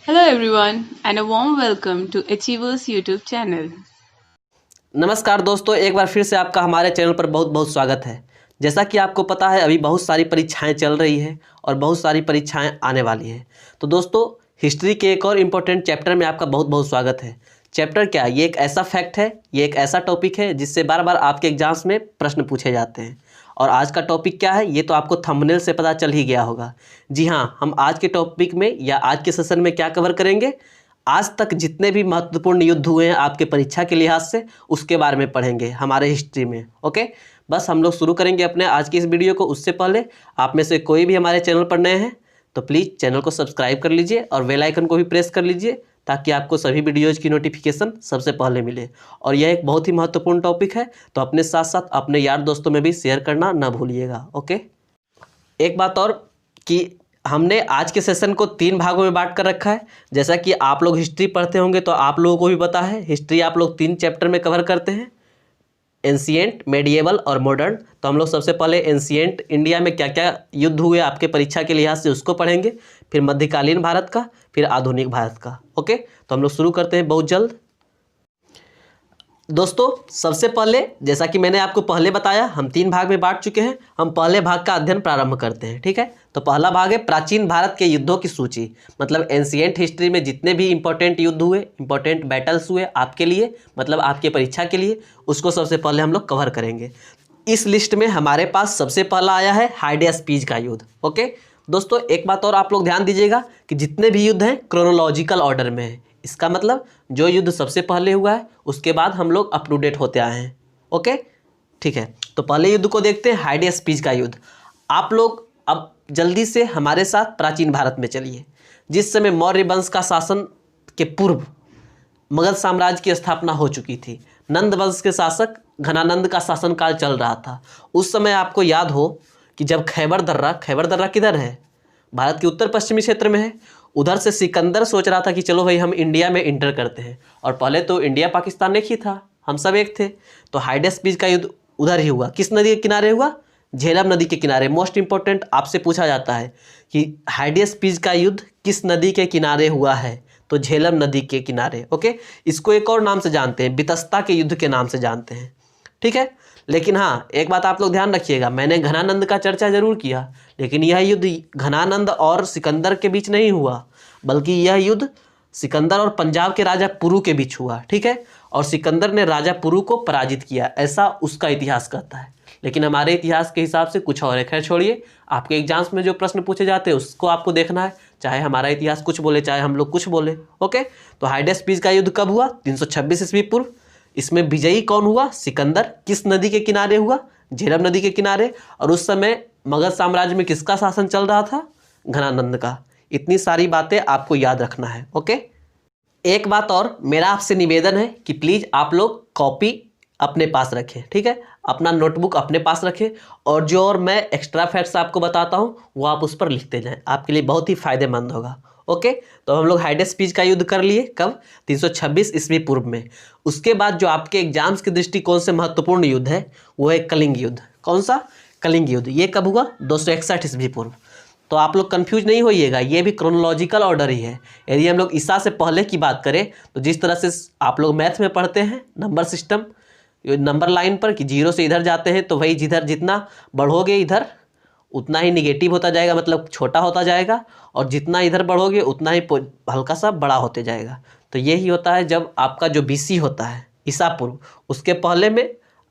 Hello everyone and a warm welcome to Achievers YouTube channel. नमस्कार दोस्तों, एक बार फिर से आपका हमारे चैनल पर बहुत बहुत स्वागत है। जैसा कि आपको पता है, अभी बहुत सारी परीक्षाएं चल रही हैं और बहुत सारी परीक्षाएं आने वाली हैं। तो दोस्तों, हिस्ट्री के एक और इम्पोर्टेंट चैप्टर में आपका बहुत बहुत स्वागत है। चैप्टर क्या है? ये एक ऐसा फैक्ट है, ये एक ऐसा टॉपिक है जिससे बार बार आपके एग्जाम्स में प्रश्न पूछे जाते हैं। और आज का टॉपिक क्या है, ये तो आपको थंबनेल से पता चल ही गया होगा। जी हाँ, हम आज के टॉपिक में या आज के सेशन में क्या कवर करेंगे, आज तक जितने भी महत्वपूर्ण युद्ध हुए हैं आपके परीक्षा के लिहाज से, उसके बारे में पढ़ेंगे हमारे हिस्ट्री में। ओके, बस हम लोग शुरू करेंगे अपने आज की इस वीडियो को। उससे पहले आप में से कोई भी हमारे चैनल पर नए हैं तो प्लीज़ चैनल को सब्सक्राइब कर लीजिए और बेल आइकन को भी प्रेस कर लीजिए, ताकि आपको सभी वीडियोज़ की नोटिफिकेशन सबसे पहले मिले। और यह एक बहुत ही महत्वपूर्ण टॉपिक है, तो अपने साथ साथ अपने यार दोस्तों में भी शेयर करना ना भूलिएगा। ओके, एक बात और कि हमने आज के सेशन को 3 भागों में बांट कर रखा है। जैसा कि आप लोग हिस्ट्री पढ़ते होंगे तो आप लोगों को भी पता है, हिस्ट्री आप लोग 3 चैप्टर में कवर करते हैं, एंशिएंट, मेडिएवल और मॉडर्न। तो हम लोग सबसे पहले एंशिएंट इंडिया में क्या क्या युद्ध हुए आपके परीक्षा के लिहाज से उसको पढ़ेंगे, फिर मध्यकालीन भारत का, फिर आधुनिक भारत का। ओके, तो हम लोग शुरू करते हैं बहुत जल्द। दोस्तों, सबसे पहले जैसा कि मैंने आपको पहले बताया, हम 3 भाग में बांट चुके हैं। हम पहले भाग का अध्ययन प्रारंभ करते हैं। ठीक है, तो पहला भाग है प्राचीन भारत के युद्धों की सूची, मतलब एंशिएंट हिस्ट्री में जितने भी इंपॉर्टेंट युद्ध हुए, इंपॉर्टेंट बैटल्स हुए आपके लिए, मतलब आपके परीक्षा के लिए, उसको सबसे पहले हम लोग कवर करेंगे। इस लिस्ट में हमारे पास सबसे पहला आया है हाइडेस्पीज का युद्ध। ओके दोस्तों, एक बात और आप लोग ध्यान दीजिएगा कि जितने भी युद्ध हैं क्रोनोलॉजिकल ऑर्डर में है। इसका मतलब जो युद्ध सबसे पहले हुआ है उसके बाद हम लोग अप टू डेट होते आए हैं। ओके, ठीक है, तो पहले युद्ध को देखते हैं, हाइडेस्पीज का युद्ध। आप लोग अब जल्दी से हमारे साथ प्राचीन भारत में चलिए, जिस समय मौर्य वंश का शासन के पूर्व मगध साम्राज्य की स्थापना हो चुकी थी। नंद वंश के शासक घनानंद का शासनकाल चल रहा था। उस समय आपको याद हो कि जब खैबर दर्रा किधर है? भारत के उत्तर पश्चिमी क्षेत्र में है। उधर से सिकंदर सोच रहा था कि चलो भाई हम इंडिया में इंटर करते हैं, और पहले तो इंडिया पाकिस्तान एक ही था, हम सब एक थे। तो हाइडेस्पीज का युद्ध उधर ही हुआ। किस नदी के किनारे हुआ? झेलम नदी के किनारे। मोस्ट इंपॉर्टेंट आपसे पूछा जाता है कि हाइडेस्पीज का युद्ध किस नदी के किनारे हुआ है, तो झेलम नदी के किनारे। ओके, इसको एक और नाम से जानते हैं, बितस्ता के युद्ध के नाम से जानते हैं। ठीक है, लेकिन हाँ, एक बात आप लोग ध्यान रखिएगा, मैंने घनानंद का चर्चा जरूर किया, लेकिन यह युद्ध घनानंद और सिकंदर के बीच नहीं हुआ, बल्कि यह युद्ध सिकंदर और पंजाब के राजा पुरु के बीच हुआ। ठीक है, और सिकंदर ने राजा पुरु को पराजित किया, ऐसा उसका इतिहास कहता है। लेकिन हमारे इतिहास के हिसाब से कुछ और है। खैर छोड़िए, आपके एग्जाम्स में जो प्रश्न पूछे जाते हैं उसको आपको देखना है, चाहे हमारा इतिहास कुछ बोले चाहे हम लोग कुछ बोले। ओके, तो हाइडेस्पीज का युद्ध कब हुआ? 326 ईस्वी पूर्व। इसमें विजयी कौन हुआ? सिकंदर। किस नदी के किनारे हुआ? झेलम नदी के किनारे। और उस समय मगध साम्राज्य में किसका शासन चल रहा था? घनानंद का। इतनी सारी बातें आपको याद रखना है। ओके, एक बात और मेरा आपसे निवेदन है कि प्लीज़ आप लोग कॉपी अपने पास रखें। ठीक है, अपना नोटबुक अपने पास रखें, और जो और मैं एक्स्ट्रा फैक्ट्स आपको बताता हूँ वो आप उस पर लिखते जाएं, आपके लिए बहुत ही फायदेमंद होगा। ओके, तो हम लोग हाइडेस्पीज का युद्ध कर लिए कब? 326 ईस्वी पूर्व में। उसके बाद जो आपके एग्जाम्स के दृष्टिकोण से महत्वपूर्ण युद्ध है वो है कलिंग युद्ध। कौन सा? कलिंग युद्ध। ये कब हुआ? 261 ईस्वी पूर्व। तो आप लोग कंफ्यूज नहीं होइएगा, ये भी क्रोनोलॉजिकल ऑर्डर ही है। यदि हम लोग ईसा से पहले की बात करें तो जिस तरह से आप लोग मैथ में पढ़ते हैं नंबर सिस्टम, नंबर लाइन पर कि 0 से इधर जाते हैं, तो वही जिधर जितना बढ़ोगे इधर उतना ही निगेटिव होता जाएगा, मतलब छोटा होता जाएगा, और जितना इधर बढ़ोगे उतना ही हल्का सा बड़ा होते जाएगा। तो यही होता है जब आपका जो BC होता है, ईसा पूर्व, उसके पहले में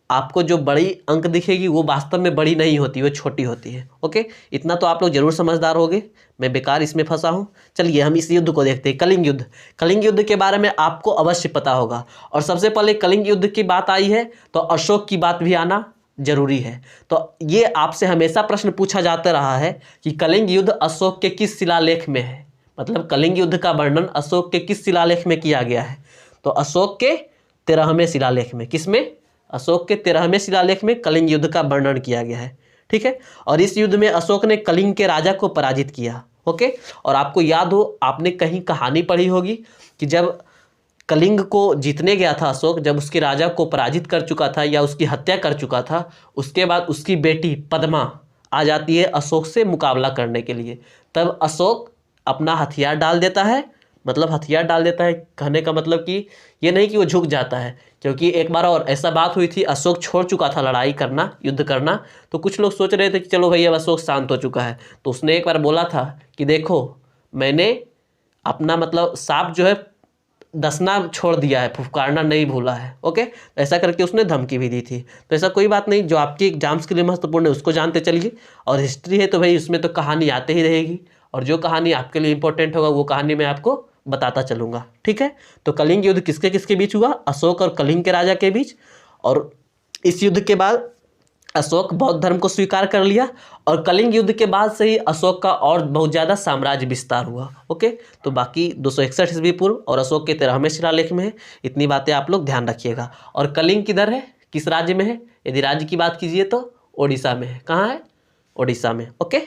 आपको जो बड़ी अंक दिखेगी वो वास्तव में बड़ी नहीं होती, वो छोटी होती है। ओके, इतना तो आप लोग जरूर समझदार होगे, मैं बेकार इसमें फंसा हूँ। चलिए हम इस युद्ध को देखते हैं, कलिंग युद्ध। कलिंग युद्ध के बारे में आपको अवश्य पता होगा, और सबसे पहले कलिंग युद्ध की बात आई है तो अशोक की बात भी आना जरूरी है। तो ये आपसे हमेशा प्रश्न पूछा जाता रहा है कि कलिंग युद्ध अशोक के किस शिलालेख में है, मतलब कलिंग युद्ध का वर्णन अशोक के किस शिलालेख में किया गया है? तो अशोक के 13वें शिलालेख में। किसमें? अशोक के 13वें शिलालेख में कलिंग युद्ध का वर्णन किया गया है। ठीक है, और इस युद्ध में अशोक ने कलिंग के राजा को पराजित किया। ओके, और आपको याद हो, आपने कहीं कहानी पढ़ी होगी कि जब कलिंग को जीतने गया था अशोक, जब उसके राजा को पराजित कर चुका था या उसकी हत्या कर चुका था, उसके बाद उसकी बेटी पद्मा आ जाती है अशोक से मुकाबला करने के लिए। तब अशोक अपना हथियार डाल देता है मतलब हथियार डाल देता है। कहने का मतलब कि ये नहीं कि वो झुक जाता है, क्योंकि एक बार और ऐसा बात हुई थी, अशोक छोड़ चुका था लड़ाई करना, युद्ध करना, तो कुछ लोग सोच रहे थे कि चलो भाई अब अशोक शांत हो चुका है, तो उसने एक बार बोला था कि देखो मैंने अपना मतलब सांप जो है डसना छोड़ दिया है, फुफकारना नहीं भूला है। ओके, ऐसा करके उसने धमकी भी दी थी। तो ऐसा कोई बात नहीं, जो आपकी एग्जाम्स के लिए महत्वपूर्ण है उसको जानते चलिए, और हिस्ट्री है तो भाई उसमें तो कहानी आते ही रहेगी, और जो कहानी आपके लिए इंपॉर्टेंट होगा वो कहानी मैं आपको बताता चलूँगा। ठीक है, तो कलिंग युद्ध किसके किसके बीच हुआ? अशोक और कलिंग के राजा के बीच। और इस युद्ध के बाद अशोक बौद्ध धर्म को स्वीकार कर लिया, और कलिंग युद्ध के बाद से ही अशोक का और बहुत ज़्यादा साम्राज्य विस्तार हुआ। ओके, तो बाकी 261 ईस्वी पूर्व और अशोक के 13वें शिलालेख में है, इतनी बातें आप लोग ध्यान रखिएगा। और कलिंग किधर है, किस राज्य में है? यदि राज्य की बात कीजिए तो ओडिशा में है। कहाँ है? ओडिशा में। ओके,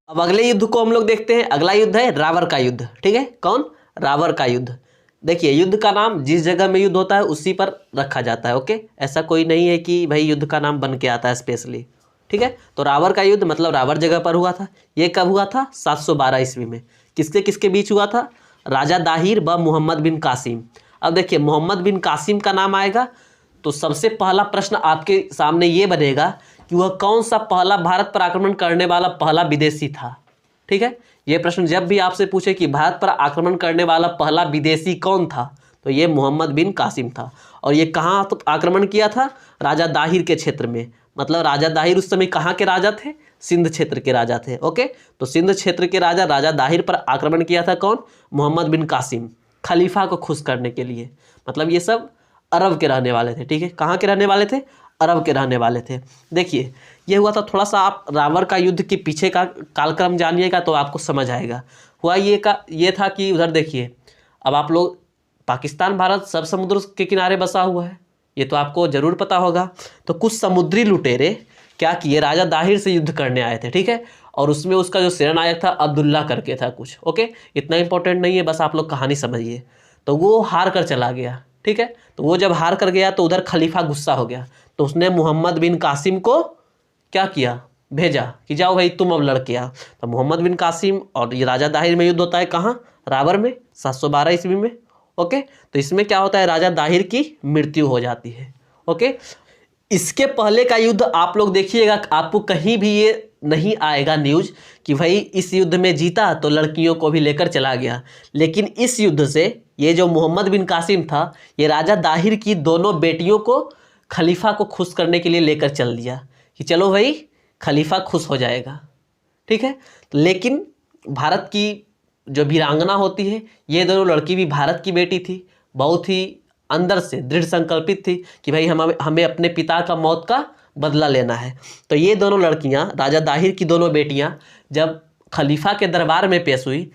अब अगले युद्ध को हम लोग देखते हैं। अगला युद्ध है रावर का युद्ध। ठीक है, कौन? रावर का युद्ध। देखिए, युद्ध का नाम जिस जगह में युद्ध होता है उसी पर रखा जाता है। ओके, ऐसा कोई नहीं है कि भाई युद्ध का नाम बन के आता है स्पेशली। ठीक है, तो रावर का युद्ध मतलब रावर जगह पर हुआ था। ये कब हुआ था? 712 ईस्वी में। किसके किसके बीच हुआ था? राजा दाहिर व मोहम्मद बिन कासिम। अब देखिए, मोहम्मद बिन कासिम का नाम आएगा तो सबसे पहला प्रश्न आपके सामने ये बनेगा कि वह कौन सा पहला भारत पर आक्रमण करने वाला पहला विदेशी था। ठीक है, ये प्रश्न जब भी आपसे पूछे कि भारत पर आक्रमण करने वाला पहला विदेशी कौन था, तो ये मोहम्मद बिन कासिम था। और ये कहाँ आक्रमण किया था? राजा दाहिर के क्षेत्र में। मतलब राजा दाहिर उस समय कहाँ के राजा थे? सिंध क्षेत्र के राजा थे। ओके, तो सिंध क्षेत्र के राजा दाहिर पर आक्रमण किया था कौन? मोहम्मद बिन कासिम, खलीफा को खुश करने के लिए। मतलब ये सब अरब के रहने वाले थे। ठीक है, कहाँ के रहने वाले थे? अरब के रहने वाले थे। देखिए, ये हुआ था। थोड़ा सा आप रावर का युद्ध के पीछे का कालक्रम जानिएगा तो आपको समझ आएगा। हुआ ये था कि उधर देखिए, अब आप लोग, पाकिस्तान भारत सब समुद्र के किनारे बसा हुआ है, ये तो आपको जरूर पता होगा। तो कुछ समुद्री लुटेरे क्या किए? राजा दाहिर से युद्ध करने आए थे। ठीक है, और उसमें उसका जो सेनानायक था अब्दुल्ला करके था कुछ। ओके, इतना इंपॉर्टेंट नहीं है, बस आप लोग कहानी समझिए। तो वो हार कर चला गया। ठीक है, तो वो जब हार कर गया तो उधर खलीफा गुस्सा हो गया, तो उसने मोहम्मद बिन कासिम को क्या किया? भेजा कि जाओ भाई तुम अब लड़के आओ। तो मोहम्मद बिन कासिम और ये राजा दाहिर में युद्ध होता है। कहाँ? रावर में, 712 ईस्वी में। ओके, तो इसमें क्या होता है? राजा दाहिर की मृत्यु हो जाती है। ओके, इसके पहले का युद्ध आप लोग देखिएगा, आपको कहीं भी ये नहीं आएगा न्यूज कि भाई इस युद्ध में जीता तो लड़कियों को भी लेकर चला गया। लेकिन इस युद्ध से ये जो मोहम्मद बिन कासिम था, ये राजा दाहिर की दोनों बेटियों को खलीफा को खुश करने के लिए लेकर चल दिया कि चलो भाई खलीफा खुश हो जाएगा। ठीक है, लेकिन भारत की जो वीरांगना होती है, ये दोनों लड़की भी भारत की बेटी थी, बहुत ही अंदर से दृढ़ संकल्पित थी कि भाई हमें अपने पिता का मौत का बदला लेना है। तो ये दोनों लड़कियां, राजा दाहिर की दोनों बेटियां, जब खलीफा के दरबार में पेश हुई,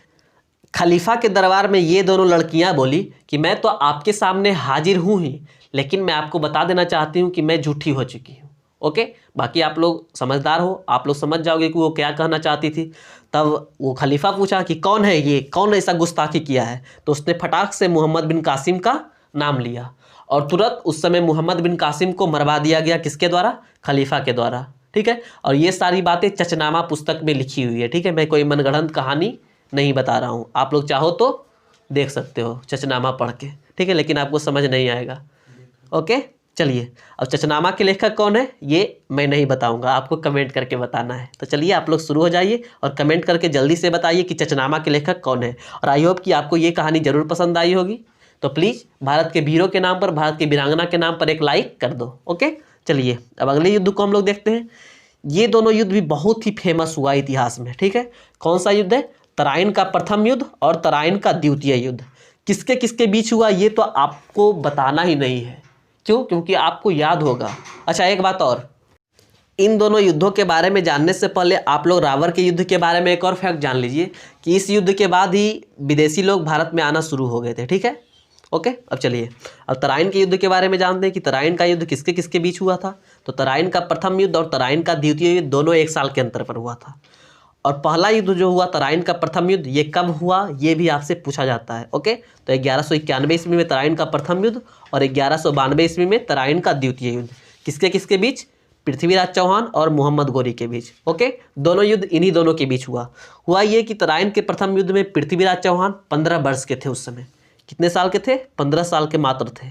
खलीफा के दरबार में ये दोनों लड़कियां बोली कि मैं तो आपके सामने हाजिर हूँ ही, लेकिन मैं आपको बता देना चाहती हूँ कि मैं झूठी हो चुकी हूँ। ओके, बाकी आप लोग समझदार हो, आप लोग समझ जाओगे कि वो क्या कहना चाहती थी। तब वो खलीफा पूछा कि कौन है ये, कौन ऐसा गुस्ताखी किया है? तो उसने फटाक से मोहम्मद बिन कासिम का नाम लिया, और तुरंत उस समय मोहम्मद बिन कासिम को मरवा दिया गया। किसके द्वारा? खलीफा के द्वारा। ठीक है, और ये सारी बातें चचनामा पुस्तक में लिखी हुई है। ठीक है, मैं कोई मनगढ़ंत कहानी नहीं बता रहा हूँ, आप लोग चाहो तो देख सकते हो चचनामा पढ़ के। ठीक है, लेकिन आपको समझ नहीं आएगा। ओके, चलिए, अब चचनामा के लेखक कौन है ये मैं नहीं बताऊंगा, आपको कमेंट करके बताना है। तो चलिए आप लोग शुरू हो जाइए और कमेंट करके जल्दी से बताइए कि चचनामा के लेखक कौन है। और आई होप कि आपको ये कहानी जरूर पसंद आई होगी। तो प्लीज़ भारत के वीरों के नाम पर, भारत की वीरांगना के नाम पर एक लाइक कर दो। ओके, चलिए अब अगले युद्ध को हम लोग देखते हैं। ये दोनों युद्ध भी बहुत ही फेमस हुआ इतिहास में। ठीक है, कौन सा युद्ध है? तराइन का प्रथम युद्ध और तराइन का द्वितीय युद्ध। किसके किसके बीच हुआ ये तो आपको बताना ही नहीं है। क्यों? क्योंकि आपको याद होगा। अच्छा, एक बात और, इन दोनों युद्धों के बारे में जानने से पहले आप लोग रावर के युद्ध के बारे में एक और फैक्ट जान लीजिए कि इस युद्ध के बाद ही विदेशी लोग भारत में आना शुरू हो गए थे। ठीक है, ओके, अब चलिए अब तराइन के युद्ध के बारे में जानते हैं कि तराइन का युद्ध किसके किसके बीच हुआ था। तो तराइन का प्रथम युद्ध और तराइन का द्वितीय युद्ध दोनों एक साल के अंतर पर हुआ था। और पहला युद्ध जो हुआ तराइन का प्रथम युद्ध, ये कब हुआ ये भी आपसे पूछा जाता है। ओके, तो 1191 ईस्वी में तराइन का प्रथम युद्ध और 1192 ईस्वी में तराइन का द्वितीय युद्ध। किसके किसके बीच? पृथ्वीराज चौहान और मोहम्मद गोरी के बीच। ओके, दोनों युद्ध इन्हीं दोनों के बीच हुआ ये कि तराइन के प्रथम युद्ध में पृथ्वीराज चौहान 15 वर्ष के थे उस समय। कितने साल के थे? 15 साल के मात्र थे।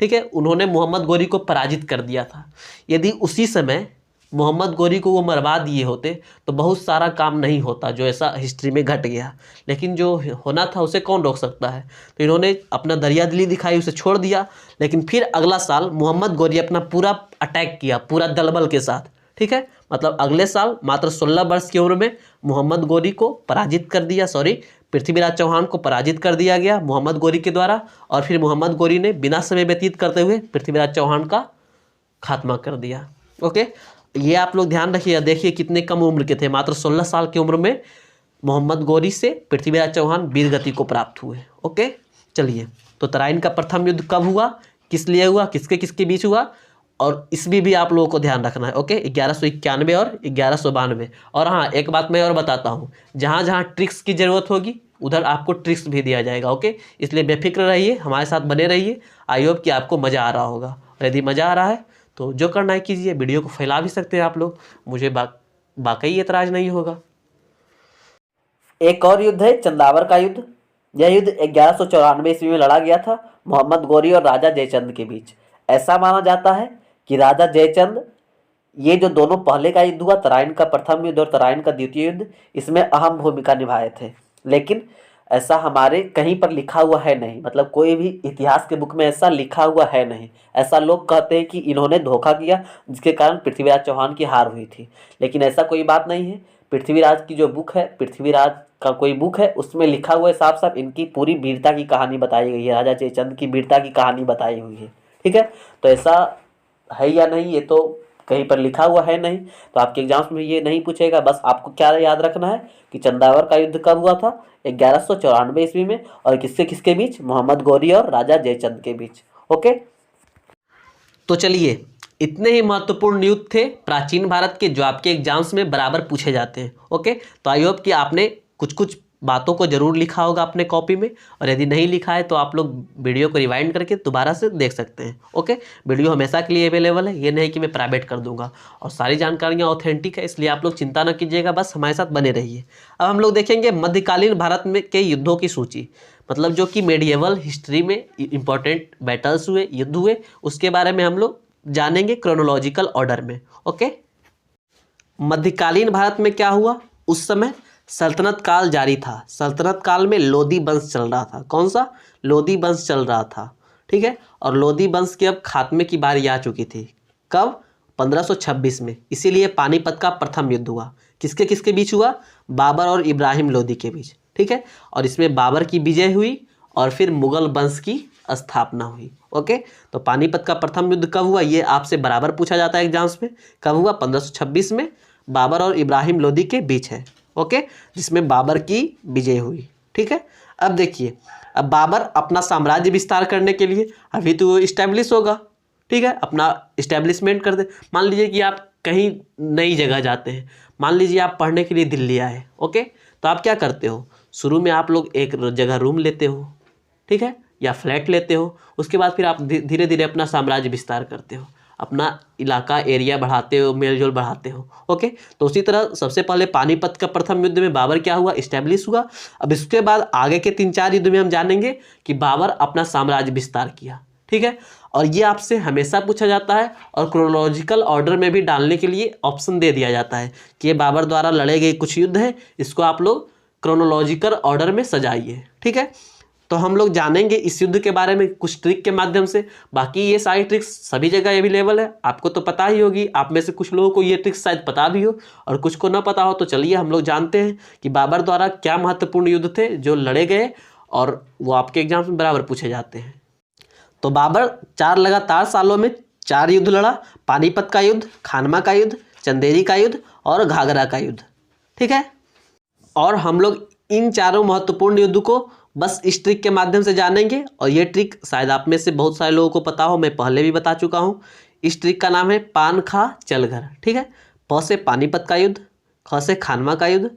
ठीक है, उन्होंने मोहम्मद गोरी को पराजित कर दिया था। यदि उसी समय मोहम्मद गोरी को वो मरवा दिए होते तो बहुत सारा काम नहीं होता जो ऐसा हिस्ट्री में घट गया, लेकिन जो होना था उसे कौन रोक सकता है। तो इन्होंने अपना दरियादिली दिखाई, उसे छोड़ दिया। लेकिन फिर अगला साल मोहम्मद गोरी अपना पूरा अटैक किया, पूरा दलबल के साथ। ठीक है, मतलब अगले साल मात्र 16 वर्ष की उम्र में मोहम्मद गोरी को पराजित कर दिया, पृथ्वीराज चौहान को पराजित कर दिया गया मोहम्मद गोरी के द्वारा। और फिर मोहम्मद गोरी ने बिना समय व्यतीत करते हुए पृथ्वीराज चौहान का खात्मा कर दिया। ओके, ये आप लोग ध्यान रखिए। देखिए कितने कम उम्र के थे, मात्र 16 साल की उम्र में मोहम्मद गोरी से पृथ्वीराज चौहान वीर गति को प्राप्त हुए। ओके, चलिए, तो तराइन का प्रथम युद्ध कब हुआ, किस लिए हुआ, किसके किसके बीच हुआ, और इसमें भी आप लोगों को ध्यान रखना है। ओके, 1191 और 1192। और हाँ, एक बात मैं और बताता हूँ, जहाँ जहाँ ट्रिक्स की ज़रूरत होगी उधर आपको ट्रिक्स भी दिया जाएगा। ओके, इसलिए बेफिक्र रहिए, हमारे साथ बने रहिए। आई होप कि आपको मज़ा आ रहा होगा, और यदि मज़ा आ रहा है तो जो करना है कीजिए। वीडियो को फैला भी सकते हैं आप लोग, मुझे वाकई एतराज़ नहीं होगा। एक और युद्ध है चंदावर का युद्ध। यह युद्ध 1194 ईस्वी में लड़ा गया था मोहम्मद गोरी और राजा जयचंद के बीच। ऐसा माना जाता है कि राजा जयचंद, ये जो दोनों पहले का युद्ध हुआ, तराइन का प्रथम युद्ध और तराइन का द्वितीय युद्ध, इसमें अहम भूमिका निभाए थे। लेकिन ऐसा हमारे कहीं पर लिखा हुआ है नहीं, मतलब कोई भी इतिहास के बुक में ऐसा लिखा हुआ है नहीं। ऐसा लोग कहते हैं कि इन्होंने धोखा किया जिसके कारण पृथ्वीराज चौहान की हार हुई थी, लेकिन ऐसा कोई बात नहीं है। पृथ्वीराज की जो बुक है, पृथ्वीराज का कोई बुक है, उसमें लिखा हुआ है साफ साफ, इनकी पूरी वीरता की कहानी बताई गई है, राजा जयचंद की वीरता की कहानी बताई हुई है। ठीक है, तो ऐसा है या नहीं ये तो कहीं पर लिखा हुआ है नहीं, तो आपके एग्जाम्स में ये नहीं पूछेगा। बस आपको क्या याद रखना है कि चंदावर का युद्ध कब हुआ था, 1194 ईस्वी में, और किसके किसके बीच, मोहम्मद गोरी और राजा जयचंद के बीच। ओके, तो चलिए, इतने ही महत्वपूर्ण युद्ध थे प्राचीन भारत के जो आपके एग्जाम्स में बराबर पूछे जाते हैं। ओके, तो आई होप कि आपने कुछ कुछ बातों को जरूर लिखा होगा अपने कॉपी में, और यदि नहीं लिखा है तो आप लोग वीडियो को रिवाइंड करके दोबारा से देख सकते हैं। ओके, वीडियो हमेशा के लिए अवेलेबल है, ये नहीं कि मैं प्राइवेट कर दूंगा, और सारी जानकारियाँ ऑथेंटिक है, इसलिए आप लोग चिंता न कीजिएगा, बस हमारे साथ बने रहिए। अब हम लोग देखेंगे मध्यकालीन भारत में के युद्धों की सूची, मतलब जो कि मेडिएवल हिस्ट्री में इंपॉर्टेंट बैटल्स हुए, युद्ध हुए, उसके बारे में हम लोग जानेंगे क्रोनोलॉजिकल ऑर्डर में। ओके, मध्यकालीन भारत में क्या हुआ, उस समय सल्तनत काल जारी था। सल्तनत काल में लोदी वंश चल रहा था। कौन सा? लोदी वंश चल रहा था। ठीक है, और लोदी वंश के अब खात्मे की बारी आ चुकी थी। कब? 1526 में। इसीलिए पानीपत का प्रथम युद्ध हुआ। किसके किसके बीच हुआ? बाबर और इब्राहिम लोदी के बीच। ठीक है, और इसमें बाबर की विजय हुई और फिर मुगल वंश की स्थापना हुई। ओके, तो पानीपत का प्रथम युद्ध कब हुआ, ये आपसे बराबर पूछा जाता है एग्जाम्स में। कब हुआ? 1526 में, बाबर और इब्राहिम लोदी के बीच है। ओके, जिसमें बाबर की विजय हुई। ठीक है, अब देखिए, अब बाबर अपना साम्राज्य विस्तार करने के लिए अभी तो इस्टेब्लिश होगा। ठीक है, अपना इस्टेब्लिशमेंट कर दे। मान लीजिए कि आप कहीं नई जगह जाते हैं, मान लीजिए आप पढ़ने के लिए दिल्ली आए। ओके, तो आप क्या करते हो, शुरू में आप लोग एक जगह रूम लेते हो, ठीक है, या फ्लैट लेते हो। उसके बाद फिर आप धीरे धीरे अपना साम्राज्य विस्तार करते हो, अपना इलाका एरिया बढ़ाते हो, मेलजोल बढ़ाते हो। ओके, तो उसी तरह सबसे पहले पानीपत का प्रथम युद्ध में बाबर क्या हुआ, इस्टेब्लिश हुआ। अब इसके बाद आगे के 3-4 युद्ध में हम जानेंगे कि बाबर अपना साम्राज्य विस्तार किया। ठीक है, और ये आपसे हमेशा पूछा जाता है, और क्रोनोलॉजिकल ऑर्डर में भी डालने के लिए ऑप्शन दे दिया जाता है कि ये बाबर द्वारा लड़े गए कुछ युद्ध हैं, इसको आप लोग क्रोनोलॉजिकल ऑर्डर में सजाइए। ठीक है, तो हम लोग जानेंगे इस युद्ध के बारे में कुछ ट्रिक के माध्यम से। बाकी ये सारी ट्रिक्स सभी जगह अवेलेबल है, आपको तो पता ही होगी। आप में से कुछ लोगों को ये ट्रिक्स शायद पता भी हो और कुछ को ना पता हो। तो चलिए हम लोग जानते हैं कि बाबर द्वारा क्या महत्वपूर्ण युद्ध थे जो लड़े गए, और वो आपके एग्जाम में बराबर पूछे जाते हैं। तो बाबर 4 लगातार सालों में 4 युद्ध लड़ा। पानीपत का युद्ध, खानवा का युद्ध, चंदेरी का युद्ध और घाघरा का युद्ध। ठीक है, और हम लोग इन चारों महत्वपूर्ण युद्ध को बस इस ट्रिक के माध्यम से जानेंगे, और ये ट्रिक शायद आप में से बहुत सारे लोगों को पता हो, मैं पहले भी बता चुका हूँ। इस ट्रिक का नाम है पान खा चल घर। ठीक है, प से पानीपत का युद्ध, ख से खानवा का युद्ध,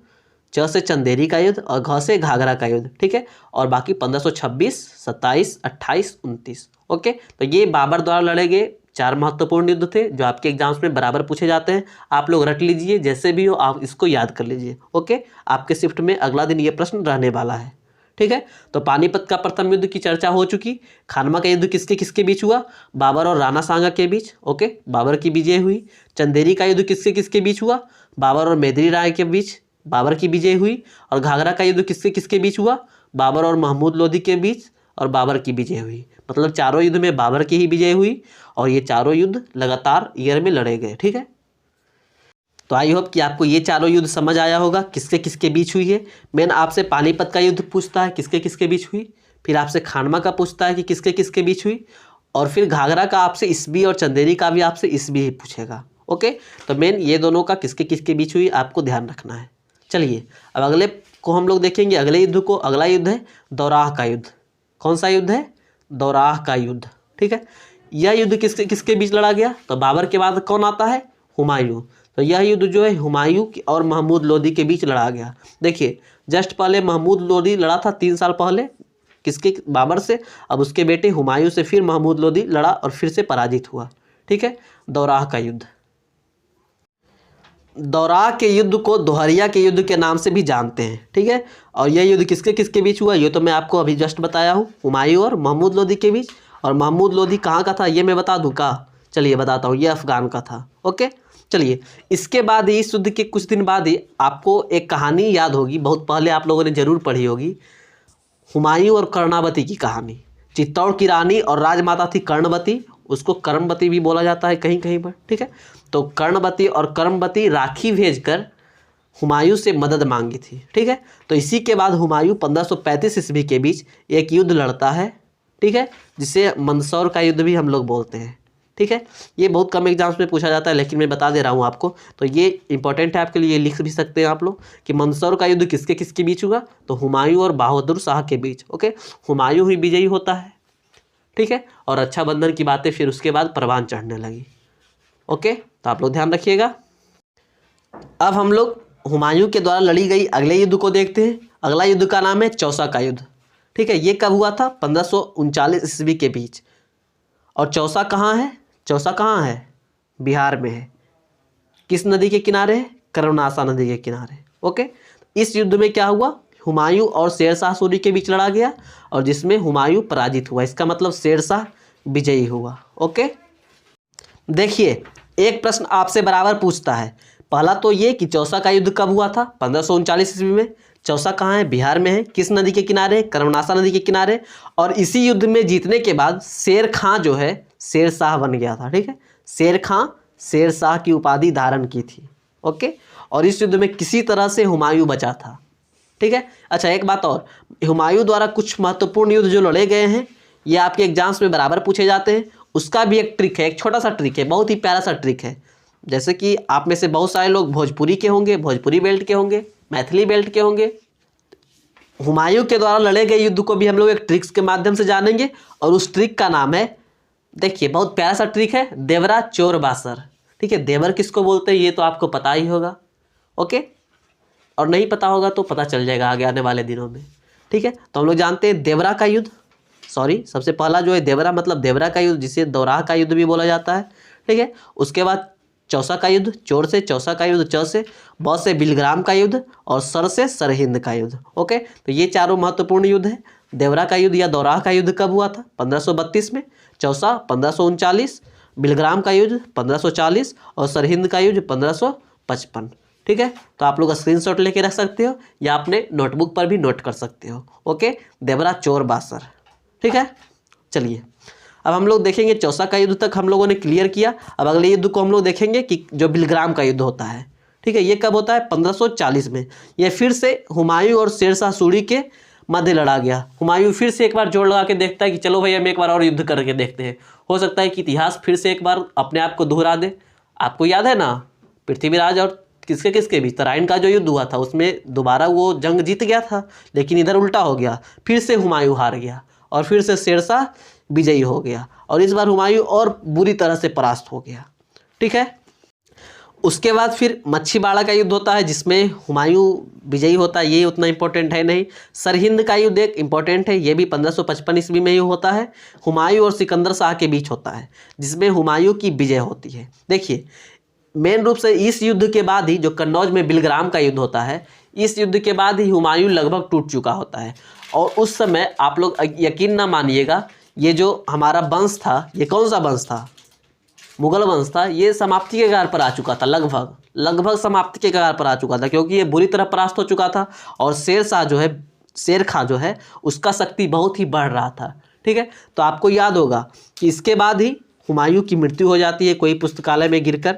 च से चंदेरी का युद्ध और घ से घाघरा का युद्ध। ठीक है, और बाकी 1526, 27, 28, 29। ओके, तो ये बाबर द्वारा लड़े गए 4 महत्वपूर्ण युद्ध थे जो आपके एग्जाम्स में बराबर पूछे जाते हैं। आप लोग रट लीजिए, जैसे भी हो आप इसको याद कर लीजिए। ओके, आपके शिफ्ट में अगला दिन ये प्रश्न रहने वाला है। ठीक है, तो पानीपत का प्रथम युद्ध की चर्चा हो चुकी। खानवा का युद्ध किसके किसके बीच हुआ? बाबर और राणा सांगा के बीच। ओके, बाबर की विजय हुई। चंदेरी का युद्ध किसके किसके बीच हुआ? बाबर और मेदिनी राय के बीच, बाबर की विजय हुई। और घाघरा का युद्ध किसके किसके बीच हुआ? बाबर और महमूद लोदी के बीच, और बाबर की विजय हुई। मतलब चारों युद्ध में बाबर की ही विजय हुई और ये चारों युद्ध लगातार ईयर में लड़े गए। ठीक है, तो आई होप कि आपको ये चारों युद्ध समझ आया होगा किसके किसके बीच हुई है। मेन आपसे पानीपत का युद्ध पूछता है किसके किसके बीच हुई, फिर आपसे खानवा का पूछता है कि किसके किसके बीच हुई, और फिर घाघरा का आपसे ईस्वी और चंदेरी का भी आपसे ईस्वी ही पूछेगा। ओके, तो मेन ये दोनों का किसके किसके बीच हुई आपको ध्यान रखना है। चलिए अब अगले को हम लोग देखेंगे, अगले युद्ध को। अगला युद्ध है दौराह का युद्ध। कौन सा युद्ध है? दौराह का युद्ध। ठीक है, यह युद्ध किसके किसके बीच लड़ा गया? तो बाबर के बाद कौन आता है? हुमायूं। तो यह युद्ध जो है हुमायूं और महमूद लोदी के बीच लड़ा गया। देखिए, जस्ट पहले महमूद लोदी लड़ा था 3 साल पहले किसके? बाबर से। अब उसके बेटे हुमायूं से फिर महमूद लोदी लड़ा और फिर से पराजित हुआ। ठीक है, दौराह का युद्ध। दौराह के युद्ध को दोहरिया के युद्ध के नाम से भी जानते हैं। ठीक है, और यह युद्ध किसके किसके बीच हुआ? ये तो मैं आपको अभी जस्ट बताया हूँ, हुमायूं और महमूद लोदी के बीच। और महमूद लोदी कहाँ का था ये मैं बता दूँ का? चलिए बताता हूँ, ये अफगान का था। ओके, चलिए इसके बाद इस युद्ध के कुछ दिन बाद ही आपको एक कहानी याद होगी, बहुत पहले आप लोगों ने जरूर पढ़ी होगी, हुमायूं और कर्णावती की कहानी। चित्तौड़ की रानी और राजमाता थी कर्णवती, उसको कर्मवती भी बोला जाता है कहीं कहीं पर। ठीक है, तो कर्णवती और कर्मवती राखी भेजकर हुमायूं से मदद मांगी थी। ठीक है, तो इसी के बाद हुमायूं 1535 ईस्वी के बीच एक युद्ध लड़ता है। ठीक है, जिसे मंदसौर का युद्ध भी हम लोग बोलते हैं। ठीक है, ये बहुत कम एग्जाम्स में पूछा जाता है लेकिन मैं बता दे रहा हूँ आपको, तो ये इंपॉर्टेंट है आपके लिए, लिख भी सकते हैं आप लोग कि मंदसौर का युद्ध किसके किसके बीच हुआ? तो हुमायूं और बहादुर शाह के बीच। ओके, हुमायूं ही विजयी होता है। ठीक है, और रक्षाबंधन की बातें फिर उसके बाद परवान चढ़ने लगी। ओके, तो आप लोग ध्यान रखिएगा। अब हम लोग हुमायूं के द्वारा लड़ी गई अगले युद्ध को देखते हैं। अगला युद्ध का नाम है चौसा का युद्ध। ठीक है, ये कब हुआ था? 1539 ईस्वी के बीच। और चौसा कहाँ है? चौसा कहाँ है? बिहार में है। किस नदी के किनारे है? कर्मनाशा नदी के किनारे। ओके, इस युद्ध में क्या हुआ? हुमायूं और शेरशाह सूरी के बीच लड़ा गया और जिसमें हुमायूं पराजित हुआ। इसका मतलब शेरशाह विजयी हुआ। ओके, देखिए एक प्रश्न आपसे बराबर पूछता है। पहला तो ये कि चौसा का युद्ध कब हुआ था? 1539 ईस्वी में। चौसा कहाँ है? बिहार में है। किस नदी के किनारे? कर्मनाशा नदी के किनारे। और इसी युद्ध में जीतने के बाद शेर खां जो है शेरशाह बन गया था। ठीक है, शेर खां शेरशाह की उपाधि धारण की थी। ओके, और इस युद्ध में किसी तरह से हुमायूं बचा था। ठीक है, अच्छा एक बात और, हुमायूं द्वारा कुछ महत्वपूर्ण युद्ध जो लड़े गए हैं ये आपके एग्जाम्स में बराबर पूछे जाते हैं। उसका भी एक ट्रिक है, एक छोटा सा ट्रिक है, बहुत ही प्यारा सा ट्रिक है। जैसे कि आप में से बहुत सारे लोग भोजपुरी के होंगे, भोजपुरी बेल्ट के होंगे, मैथिली बेल्ट के होंगे। हुमायूं के द्वारा लड़े गए युद्ध को भी हम लोग एक ट्रिक्स के माध्यम से जानेंगे और उस ट्रिक का नाम है, देखिए बहुत प्यारा सा ट्रिक है, देवरा चोर बासर। ठीक है, देवर किसको बोलते हैं ये तो आपको पता ही होगा। ओके, और नहीं पता होगा तो पता चल जाएगा आगे आने वाले दिनों में। ठीक है, तो हम लोग जानते हैं देवरा का युद्ध, सॉरी सबसे पहला जो है देवरा मतलब देवरा का युद्ध, जिसे दौराह का युद्ध भी बोला जाता है। ठीक है, उसके बाद चौसा का युद्ध, चोर से चौसा का युद्ध, च से ब से बिलग्राम का युद्ध और सर से सरहिंद का युद्ध। ओके, तो ये चारों महत्वपूर्ण युद्ध है। देवरा का युद्ध या दौराह का युद्ध कब हुआ था? 1532 में। चौसा 1539, बिलग्राम का युद्ध 1540 और सरहिंद का युद्ध 1555। ठीक है, तो आप लोग स्क्रीनशॉट लेके रख सकते हो या अपने नोटबुक पर भी नोट कर सकते हो। ओके, देवरा चोर बासर। ठीक है, चलिए अब हम लोग देखेंगे चौसा का युद्ध तक हम लोगों ने क्लियर किया। अब अगले युद्ध को हम लोग देखेंगे कि जो बिलग्राम का युद्ध होता है। ठीक है, ये कब होता है? 1540 में। ये फिर से हुमायूं और शेरशाह सूरी के मध्य लड़ा गया। हुमायूं फिर से एक बार जोड़ लगा के देखता है कि चलो भाई हम एक बार और युद्ध करके देखते हैं, हो सकता है कि इतिहास फिर से एक बार अपने आप को दोहरा दे। आपको याद है ना पृथ्वीराज और किसके किसके बीच तराइन का जो युद्ध हुआ था, उसमें दोबारा वो जंग जीत गया था लेकिन इधर उल्टा हो गया, फिर से हुमायूं हार गया और फिर से शेरशाह विजयी हो गया और इस बार हुमायूं और बुरी तरह से परास्त हो गया। ठीक है, उसके बाद फिर मच्छीबाड़ा का युद्ध होता है जिसमें हुमायूं विजयी होता है, ये उतना इंपॉर्टेंट है नहीं। सरहिंद का युद्ध एक इंपॉर्टेंट है, ये भी 1555 ईस्वी में ही होता है, हुमायूं और सिकंदर शाह के बीच होता है जिसमें हुमायूं की विजय होती है। देखिए मेन रूप से इस युद्ध के बाद ही जो कन्नौज में बिलग्राम का युद्ध होता है, इस युद्ध के बाद ही हुमायूं लगभग टूट चुका होता है। और उस समय आप लोग यकीन ना मानिएगा, ये जो हमारा वंश था, ये कौन सा वंश था, मुगल वंश था, ये समाप्ति के कगार पर आ चुका था, लगभग समाप्ति के कगार पर आ चुका था, क्योंकि ये बुरी तरह परास्त हो चुका था। और शेर खां जो है उसका शक्ति बहुत ही बढ़ रहा था। ठीक है, तो आपको याद होगा कि इसके बाद ही हुमायूं की मृत्यु हो जाती है कोई पुस्तकालय में गिरकर।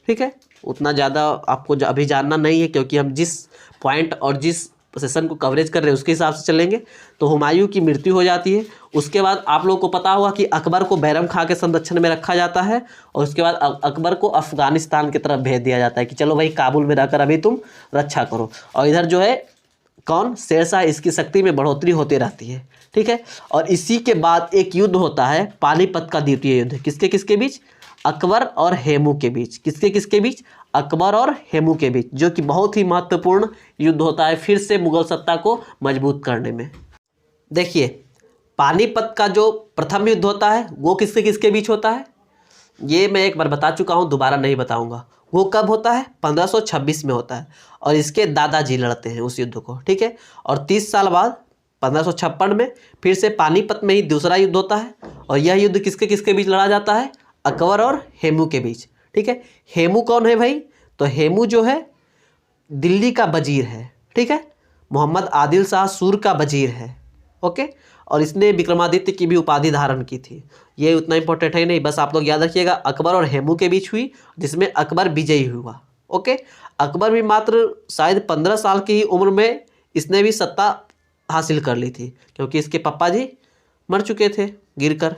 ठीक है, उतना ज़्यादा आपको अभी जानना नहीं है, क्योंकि हम जिस पॉइंट और जिस सेशन को कवरेज कर रहे हैं उसके हिसाब से चलेंगे। तो हुमायूं की मृत्यु हो जाती है। उसके बाद आप लोगों को पता होगा कि अकबर को बैरम खां के संरक्षण में रखा जाता है, और उसके बाद अकबर को अफगानिस्तान की तरफ भेज दिया जाता है कि चलो भाई काबुल में रहकर अभी तुम रक्षा करो। और इधर जो है कौन, शेरशाह, इसकी शक्ति में बढ़ोतरी होती रहती है। ठीक है, और इसी के बाद एक युद्ध होता है पानीपत का द्वितीय युद्ध, किसके किसके बीच, अकबर और हेमू के बीच। किसके किसके बीच, अकबर और हेमू के बीच, जो कि बहुत ही महत्वपूर्ण युद्ध होता है फिर से मुगल सत्ता को मजबूत करने में। देखिए पानीपत का जो प्रथम युद्ध होता है वो किसके किसके बीच होता है, ये मैं एक बार बता चुका हूँ, दोबारा नहीं बताऊंगा। वो कब होता है, 1526 में होता है, और इसके दादाजी लड़ते हैं उस युद्ध को। ठीक है, और 30 साल बाद 1556 में फिर से पानीपत में ही दूसरा युद्ध होता है, और यह युद्ध किसके किसके बीच लड़ा जाता है, अकबर और हेमू के बीच। ठीक है, हेमू कौन है भाई, तो हेमू जो है दिल्ली का वजीर है। ठीक है, मोहम्मद आदिल शाह सूर का वजीर है। ओके, और इसने विक्रमादित्य की भी उपाधि धारण की थी। ये उतना इंपॉर्टेंट है नहीं, बस आप लोग याद रखिएगा अकबर और हेमू के बीच हुई, जिसमें अकबर विजयी हुआ। ओके, अकबर भी मात्र शायद 15 साल की ही उम्र में इसने भी सत्ता हासिल कर ली थी, क्योंकि इसके पापा जी मर चुके थे गिरकर।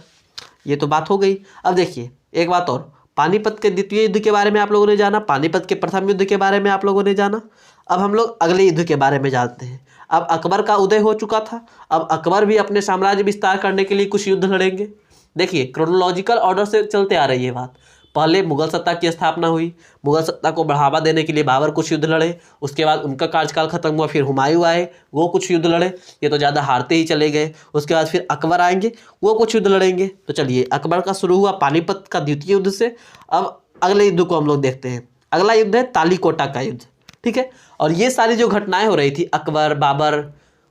ये तो बात हो गई। अब देखिए एक बात और, पानीपत के द्वितीय युद्ध के बारे में आप लोगों ने जाना, पानीपत के प्रथम युद्ध के बारे में आप लोगों ने जाना। अब हम लोग अगले युद्ध के बारे में जानते हैं। अब अकबर का उदय हो चुका था, अब अकबर भी अपने साम्राज्य विस्तार करने के लिए कुछ युद्ध लड़ेंगे। देखिए क्रोनोलॉजिकल ऑर्डर से चलते आ रही है बात। पहले मुगल सत्ता की स्थापना हुई, मुगल सत्ता को बढ़ावा देने के लिए बाबर कुछ युद्ध लड़े, उसके बाद उनका कार्यकाल खत्म हुआ, फिर हुमायूं आए, वो कुछ युद्ध लड़े, ये तो ज़्यादा हारते ही चले गए। उसके बाद फिर अकबर आएंगे, वो कुछ युद्ध लड़ेंगे। तो चलिए अकबर का शुरू हुआ पानीपत का द्वितीय युद्ध से। अब अगले युद्ध को हम लोग देखते हैं। अगला युद्ध है तालीकोटा का युद्ध। ठीक है, और ये सारी जो घटनाएं हो रही थी, अकबर, बाबर,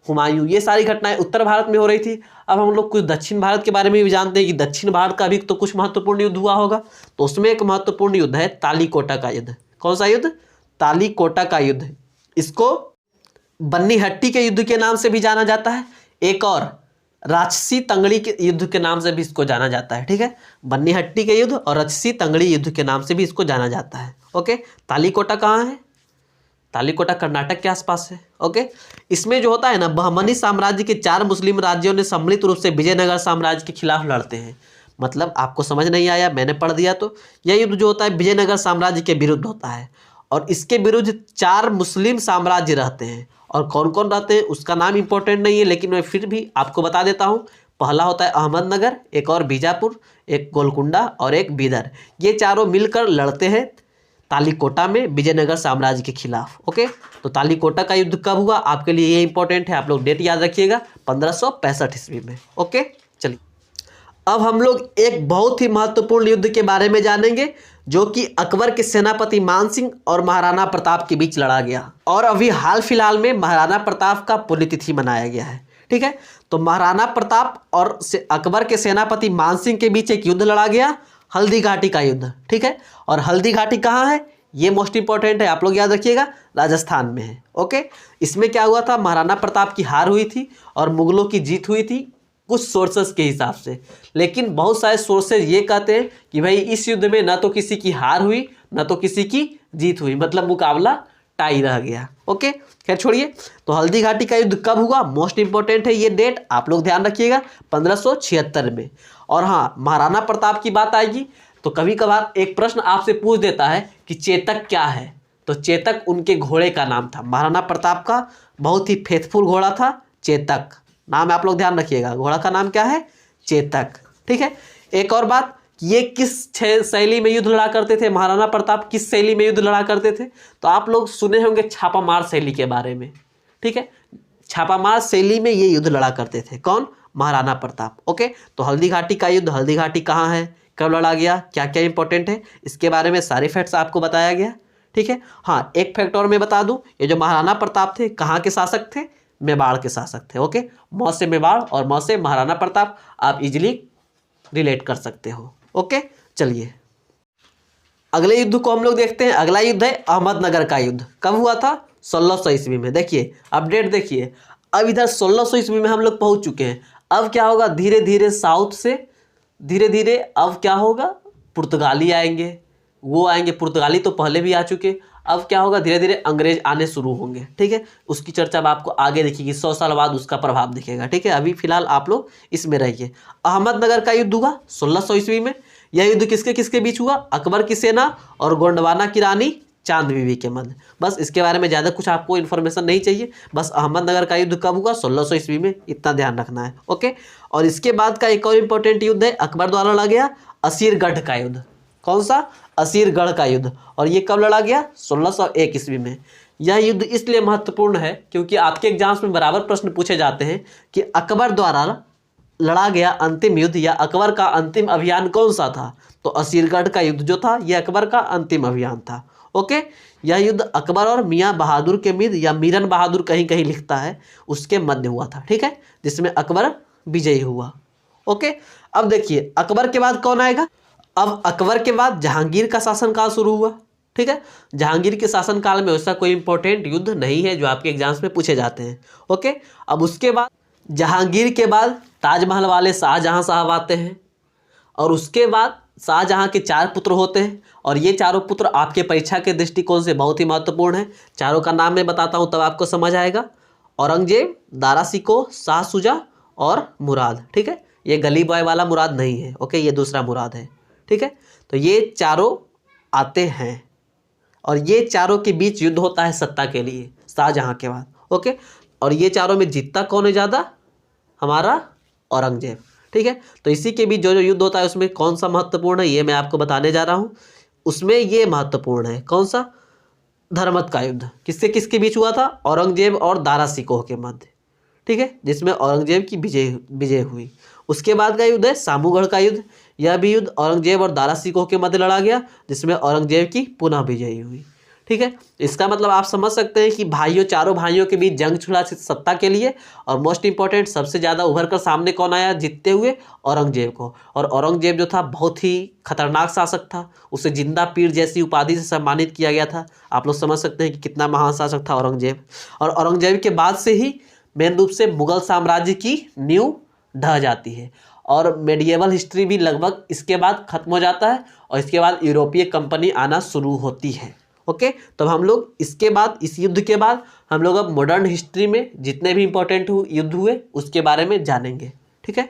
हुमायूं, ये सारी घटनाएं उत्तर भारत में हो रही थी। अब हम लोग कुछ दक्षिण भारत के बारे में भी जानते हैं कि दक्षिण भारत का भी तो कुछ महत्वपूर्ण युद्ध हुआ होगा। तो उसमें एक महत्वपूर्ण युद्ध है तालीकोटा का युद्ध। कौन सा युद्ध, तालीकोटा का युद्ध। इसको बन्नीहट्टी के युद्ध के नाम से भी जाना जाता है, एक और राजसी तंगड़ी के युद्ध के नाम से भी इसको जाना जाता है। ठीक है, बन्नीहट्टी के युद्ध और राजसी तंगड़ी युद्ध के नाम से भी इसको जाना जाता है। ओके, तालीकोटा कहाँ है, तालीकोटा कर्नाटक के आसपास है। ओके, इसमें जो होता है ना, बहमनी साम्राज्य के 4 मुस्लिम राज्यों ने सम्मिलित रूप से विजयनगर साम्राज्य के खिलाफ लड़ते हैं। मतलब आपको समझ नहीं आया, मैंने पढ़ दिया। तो यह युद्ध जो होता है विजयनगर साम्राज्य के विरुद्ध होता है, और इसके विरुद्ध 4 मुस्लिम साम्राज्य रहते हैं। और कौन कौन रहते हैं उसका नाम इंपॉर्टेंट नहीं है, लेकिन मैं फिर भी आपको बता देता हूँ। पहला होता है अहमदनगर, एक और बीजापुर, एक गोलकुंडा और एक बीदर। ये चारों मिलकर लड़ते हैं तालीकोटा में विजयनगर साम्राज्य के खिलाफ। ओके, तो तालीकोटा का युद्ध कब हुआ, आपके लिए ये इंपॉर्टेंट है, आप लोग डेट याद रखिएगा, 1565 ईस्वी में। ओके, चलिए अब हम लोग एक बहुत ही महत्वपूर्ण युद्ध के बारे में जानेंगे, जो कि अकबर के सेनापति मानसिंह और महाराणा प्रताप के बीच लड़ा गया। और अभी हाल फिलहाल में महाराणा प्रताप का पुण्यतिथि मनाया गया है। ठीक है, तो महाराणा प्रताप और अकबर के सेनापति मानसिंह के बीच एक युद्ध लड़ा गया, हल्दी घाटी का युद्ध। ठीक है, और हल्दी घाटी कहाँ है, ये मोस्ट इंपॉर्टेंट है, आप लोग याद रखिएगा, राजस्थान में है। ओके, इसमें क्या हुआ था, महाराणा प्रताप की हार हुई थी और मुगलों की जीत हुई थी कुछ सोर्सेस के हिसाब से। लेकिन बहुत सारे सोर्सेज ये कहते हैं कि भाई इस युद्ध में ना तो किसी की हार हुई ना तो किसी की जीत हुई, मतलब मुकाबला टाई रह गया। ओके, खैर छोड़िए। तो हल्दी घाटी का युद्ध कब हुआ, मोस्ट इंपॉर्टेंट है ये डेट, आप लोग ध्यान रखिएगा, 1576 में। और हाँ, महाराणा प्रताप की बात आएगी तो कभी कभार एक प्रश्न आपसे पूछ देता है कि चेतक क्या है, तो चेतक उनके घोड़े का नाम था। महाराणा प्रताप का बहुत ही फेथफुल घोड़ा था चेतक, नाम आप लोग ध्यान रखिएगा, घोड़ा का नाम क्या है, चेतक। ठीक है, एक और बात कि ये किस शैली में युद्ध लड़ा करते थे, महाराणा प्रताप किस शैली में युद्ध लड़ा करते थे, तो आप लोग सुने होंगे छापामार शैली के बारे में। ठीक है, छापामार शैली में ये युद्ध लड़ा करते थे। कौन? महाराणा प्रताप। ओके, तो हल्दी घाटी का युद्ध, हल्दी घाटी कहाँ है, कब लड़ा गया, क्या क्या इंपॉर्टेंट है, इसके बारे में सारे फैक्ट्स आपको बताया गया। ठीक है, हाँ एक फैक्ट और मैं बता दूं, ये जो महाराणा प्रताप थे कहाँ के शासक थे, मेवाड़ के शासक थे। ओके, मौ से मेवाड़ और मौ से महाराणा प्रताप, आप इजिली रिलेट कर सकते हो। ओके, चलिए अगले युद्ध को हम लोग देखते हैं। अगला युद्ध है अहमदनगर का युद्ध। कब हुआ था? 1600 ईस्वी में। देखिए अपडेट देखिए, अब इधर 1600 ईस्वी में हम लोग पहुंच चुके हैं। अब क्या होगा, धीरे धीरे साउथ से धीरे धीरे अब क्या होगा, पुर्तगाली आएंगे, वो आएंगे, पुर्तगाली तो पहले भी आ चुके। अब क्या होगा, धीरे धीरे अंग्रेज आने शुरू होंगे। ठीक है, उसकी चर्चा अब आपको आगे दिखेगी, 100 साल बाद उसका प्रभाव दिखेगा। ठीक है, अभी फिलहाल आप लोग इसमें रहिए। अहमदनगर का युद्ध हुआ 1600 ईस्वी में। यह युद्ध किसके किसके बीच हुआ? अकबर की सेना और गोंडवाना की रानी चांद बीवी के मध्य। बस इसके बारे में ज़्यादा कुछ आपको इन्फॉर्मेशन नहीं चाहिए, बस अहमदनगर का युद्ध कब हुआ? 1600 ईस्वी में, इतना ध्यान रखना है। ओके, और इसके बाद का एक और इम्पोर्टेंट युद्ध है, अकबर द्वारा लड़ा गया असीरगढ़ का युद्ध। कौन सा? असीरगढ़ का युद्ध। और ये कब लड़ा गया? 1601 ईस्वी में। यह युद्ध इसलिए महत्वपूर्ण है क्योंकि आपके एग्जाम्स में बराबर प्रश्न पूछे जाते हैं कि अकबर द्वारा लड़ा गया अंतिम युद्ध या अकबर का अंतिम अभियान कौन सा था? तो असीरगढ़ का युद्ध जो था यह अकबर का अंतिम अभियान था। ओके, यह युद्ध अकबर और मियाँ बहादुर के मध्य, या मीरन बहादुर कहीं कहीं लिखता है, उसके मध्य हुआ था। ठीक है, जिसमें अकबर विजयी हुआ। ओके, अब देखिए अकबर के बाद कौन आएगा? अब अकबर के बाद जहांगीर का शासनकाल शुरू हुआ। ठीक है, जहांगीर के शासनकाल में ऐसा कोई इंपॉर्टेंट युद्ध नहीं है जो आपके एग्जाम्स में पूछे जाते हैं। ओके, अब उसके बाद जहांगीर के बाद ताजमहल वाले शाहजहां साहब आते हैं, और उसके बाद शाहजहां के 4 पुत्र होते हैं, और ये चारों पुत्र आपके परीक्षा के दृष्टिकोण से बहुत ही महत्वपूर्ण है। चारों का नाम मैं बताता हूँ तब आपको समझ आएगा। औरंगजेब, दारा शिकोह, शाह शुजा और मुराद। ठीक है, ये गली बॉय वाला मुराद नहीं है। ओके, ये दूसरा मुराद है। ठीक है, तो ये चारों आते हैं और ये चारों के बीच युद्ध होता है सत्ता के लिए शाहजहां के बाद। ओके, और ये चारों में जीतता कौन है ज़्यादा? हमारा औरंगजेब। ठीक है, तो इसी के बीच जो जो युद्ध होता है उसमें कौन सा महत्वपूर्ण है ये मैं आपको बताने जा रहा हूँ। उसमें ये महत्वपूर्ण है कौन सा? धर्मत का युद्ध। किससे किसके बीच हुआ था? औरंगजेब और दारा शिकोह के मध्य। ठीक है, जिसमें औरंगजेब की विजय हुई। उसके बाद का युद्ध है सामूगढ़ का युद्ध। यह भी युद्ध औरंगजेब और दारा शिकोह के मध्य लड़ा गया, जिसमें औरंगजेब की पुनः विजयी हुई। ठीक है, इसका मतलब आप समझ सकते हैं कि भाइयों, चारों भाइयों के बीच जंग छिड़ा सत्ता के लिए। और मोस्ट इंपॉर्टेंट, सबसे ज़्यादा उभर कर सामने कौन आया जीतते हुए? औरंगजेब को। और औरंगजेब जो था बहुत ही खतरनाक शासक था, उसे जिंदा पीर जैसी उपाधि से सम्मानित किया गया था। आप लोग समझ सकते हैं कि कितना महान शासक था औरंगजेब। और औरंगजेब के बाद से ही मेन रूप से मुगल साम्राज्य की नींव ढह जाती है, और मेडिएवल हिस्ट्री भी लगभग इसके बाद खत्म हो जाता है, और इसके बाद यूरोपीय कंपनी आना शुरू होती है। ओके, तो हम लोग इसके बाद, इस युद्ध के बाद हम लोग अब मॉडर्न हिस्ट्री में जितने भी इंपॉर्टेंट युद्ध हुए उसके बारे में जानेंगे। ठीक है,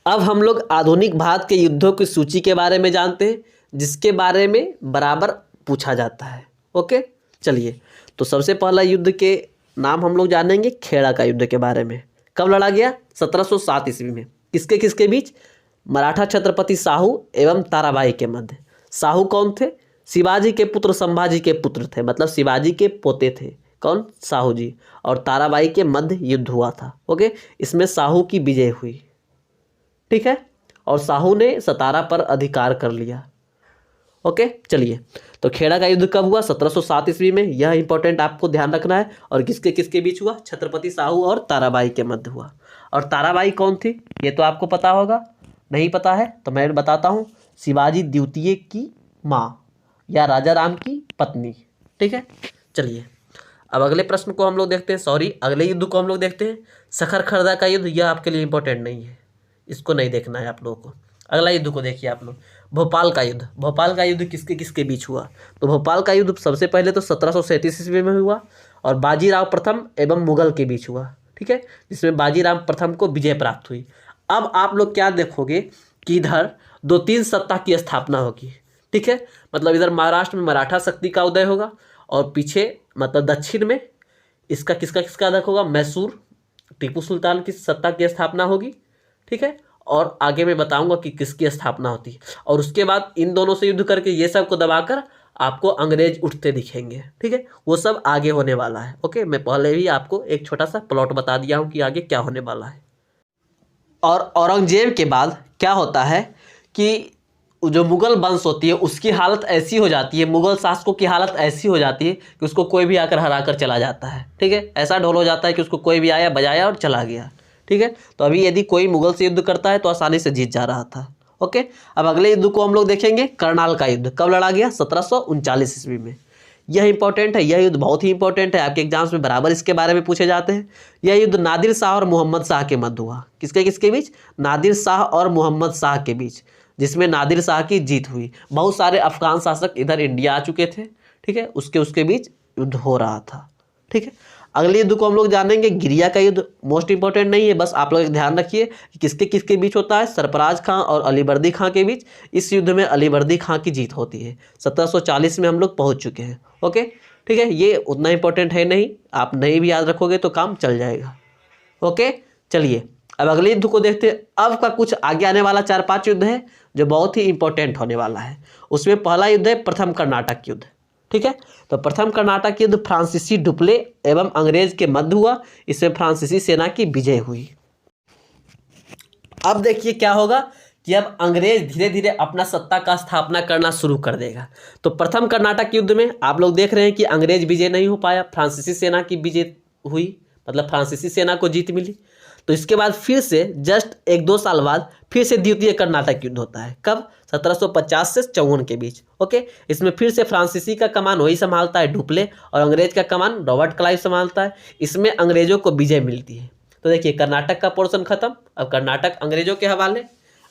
अब हम लोग आधुनिक भारत के युद्धों की सूची के बारे में जानते हैं, जिसके बारे में बराबर पूछा जाता है। ओके, चलिए तो सबसे पहला युद्ध के नाम हम लोग जानेंगे खेड़ा का युद्ध के बारे में। कब लड़ा गया? 1707 ईस्वी में। किसके किसके बीच? मराठा छत्रपति साहू एवं ताराबाई के मध्य। साहू कौन थे? शिवाजी के पुत्र, संभाजी के पुत्र थे, मतलब शिवाजी के पोते थे। कौन? साहू जी। और ताराबाई के मध्य युद्ध हुआ था। ओके, इसमें साहू की विजय हुई। ठीक है, और साहू ने सतारा पर अधिकार कर लिया। ओके, चलिए तो खेड़ा का युद्ध कब हुआ? 1707 ईस्वी में। यह इंपॉर्टेंट आपको ध्यान रखना है। और किसके किसके बीच हुआ? छत्रपति साहू और ताराबाई के मध्य हुआ। और ताराबाई कौन थी ये तो आपको पता होगा, नहीं पता है तो मैं बताता हूँ। शिवाजी द्वितीय की माँ या राजा राम की पत्नी। ठीक है, चलिए अब अगले प्रश्न को हम लोग देखते हैं, अगले युद्ध को हम लोग देखते हैं। सखर खरदा का युद्ध, यह आपके लिए इंपॉर्टेंट नहीं है, इसको नहीं देखना है आप लोगों को। अगला युद्ध को देखिए आप लोग, भोपाल का युद्ध। भोपाल का युद्ध किसके किसके बीच हुआ? तो भोपाल का युद्ध सबसे पहले तो 1737 ईस्वी में हुआ, और बाजीराव प्रथम एवं मुगल के बीच हुआ। ठीक है, जिसमें बाजीराव प्रथम को विजय प्राप्त हुई। अब आप लोग क्या देखोगे कि इधर 2-3 सत्ता की स्थापना होगी। ठीक है, मतलब इधर महाराष्ट्र में मराठा शक्ति का उदय होगा, और पीछे मतलब दक्षिण में इसका किसका किसका उदय होगा? मैसूर, टीपू सुल्तान की सत्ता की स्थापना होगी। ठीक है, और आगे मैं बताऊंगा कि किसकी स्थापना होती है। और उसके बाद इन दोनों से युद्ध करके ये सब को दबाकर आपको अंग्रेज उठते दिखेंगे, ठीक है। वो सब आगे होने वाला है। ओके, मैं पहले ही आपको एक छोटा सा प्लॉट बता दिया हूँ कि आगे क्या होने वाला है। और औरंगजेब के बाद क्या होता है कि जो मुगल वंश होती है उसकी हालत ऐसी हो जाती है, मुगल शासकों की हालत ऐसी हो जाती है कि उसको कोई भी आकर हरा कर चला जाता है, ठीक है। ऐसा ढोल हो जाता है कि उसको कोई भी आया, बजाया और चला गया, ठीक है। तो अभी यदि कोई मुगल से युद्ध करता है तो आसानी से जीत जा रहा था। ओके, अब अगले युद्ध को हम लोग देखेंगे, करनाल का युद्ध। कब लड़ा गया? 1739 ईस्वी में। यह इंपॉर्टेंट है, यह युद्ध बहुत ही इंपॉर्टेंट है, आपके एग्जाम्स में बराबर इसके बारे में पूछे जाते हैं। यह युद्ध नादिर शाह और मोहम्मद शाह के मध्य हुआ। किसके किसके बीच? नादिर शाह और मोहम्मद शाह के बीच, जिसमें नादिर शाह की जीत हुई। बहुत सारे अफगान शासक इधर इंडिया आ चुके थे, ठीक है। उसके बीच युद्ध हो रहा था, ठीक है। अगले युद्ध को हम लोग जानेंगे, गिरिया का युद्ध। मोस्ट इंपॉर्टेंट नहीं है, बस आप लोग ध्यान रखिए कि किसके किसके बीच होता है। सरफराज खां और अलीवर्दी खां के बीच। इस युद्ध में अलीवर्दी खां की जीत होती है। 1740 में हम लोग पहुंच चुके हैं। ओके, ठीक है। ये उतना इंपॉर्टेंट है नहीं, आप नहीं भी याद रखोगे तो काम चल जाएगा। ओके, चलिए अब अगले युद्ध को देखते हैं। अब का कुछ आगे आने वाला 4-5 युद्ध है जो बहुत ही इंपॉर्टेंट होने वाला है। उसमें पहला युद्ध है प्रथम कर्नाटक युद्ध, ठीक है। तो प्रथम कर्नाटक युद्ध फ्रांसीसी डुप्ले एवं अंग्रेज के मध्य हुआ। इसमें फ्रांसीसी सेना की विजय हुई। अब देखिए क्या होगा कि अब अंग्रेज धीरे धीरे अपना सत्ता का स्थापना करना शुरू कर देगा। तो प्रथम कर्नाटक युद्ध में आप लोग देख रहे हैं कि अंग्रेज विजय नहीं हो पाया, फ्रांसीसी सेना की विजय हुई, मतलब फ्रांसीसी सेना को जीत मिली। तो इसके बाद फिर से जस्ट 1-2 साल बाद फिर से द्वितीय कर्नाटक युद्ध होता है। कब? 1750 से 54 के बीच। ओके, इसमें फिर से फ्रांसीसी का कमान वही संभालता है, डुप्ले, और अंग्रेज का कमान रॉबर्ट क्लाइव संभालता है। इसमें अंग्रेजों को विजय मिलती है। तो देखिए कर्नाटक का पोर्शन खत्म, अब कर्नाटक अंग्रेजों के हवाले।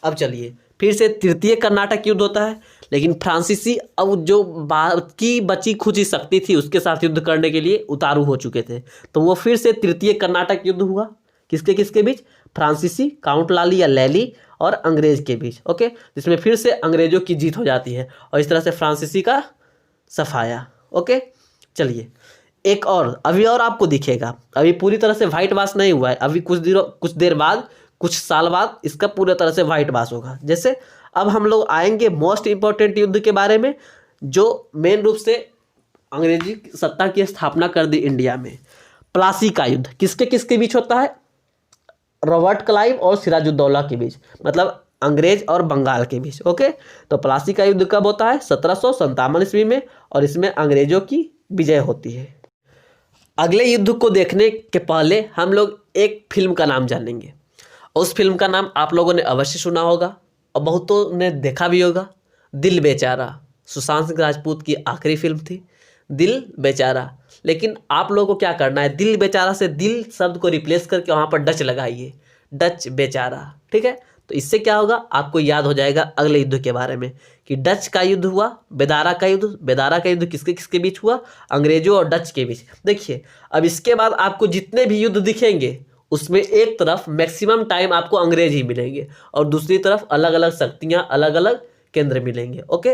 अब चलिए फिर से तृतीय कर्नाटक युद्ध होता है, लेकिन फ्रांसीसी अब जो बाकी बची खुची शक्ति थी उसके साथ युद्ध करने के लिए उतारू हो चुके थे। तो वो फिर से तृतीय कर्नाटक युद्ध हुआ। किसके किसके बीच? फ्रांसीसी, काउंट लाली या लैली और अंग्रेज के बीच। ओके, जिसमें फिर से अंग्रेजों की जीत हो जाती है और इस तरह से फ्रांसीसी का सफाया। ओके, चलिए एक और अभी और आपको दिखेगा। अभी पूरी तरह से व्हाइट वाश नहीं हुआ है, अभी कुछ देर बाद, कुछ साल बाद इसका पूरी तरह से व्हाइट वाश होगा। जैसे अब हम लोग आएंगे मोस्ट इंपॉर्टेंट युद्ध के बारे में, जो मेन रूप से अंग्रेजी सत्ता की स्थापना कर दी इंडिया में। प्लासी का युद्ध किसके किसके बीच होता है? रॉबर्ट क्लाइव और सिराजुद्दौला के बीच, मतलब अंग्रेज और बंगाल के बीच। ओके, तो प्लासी का युद्ध कब होता है? 1757 ईस्वी में, और इसमें अंग्रेजों की विजय होती है। अगले युद्ध को देखने के पहले हम लोग एक फिल्म का नाम जानेंगे। उस फिल्म का नाम आप लोगों ने अवश्य सुना होगा और बहुतों ने देखा भी होगा, दिल बेचारा। सुशांत सिंह राजपूत की आखिरी फिल्म थी दिल बेचारा। लेकिन आप लोगों को क्या करना है, दिल बेचारा से दिल शब्द को रिप्लेस करके वहाँ पर डच लगाइए, डच बेचारा, ठीक है। तो इससे क्या होगा, आपको याद हो जाएगा अगले युद्ध के बारे में कि डच का युद्ध हुआ, बेदारा का युद्ध। बेदारा का युद्ध किसके किसके बीच हुआ? अंग्रेजों और डच के बीच। देखिए अब इसके बाद आपको जितने भी युद्ध दिखेंगे उसमें एक तरफ मैक्सिमम टाइम आपको अंग्रेज ही मिलेंगे और दूसरी तरफ अलग अलग शक्तियाँ, अलग अलग केंद्र मिलेंगे। ओके,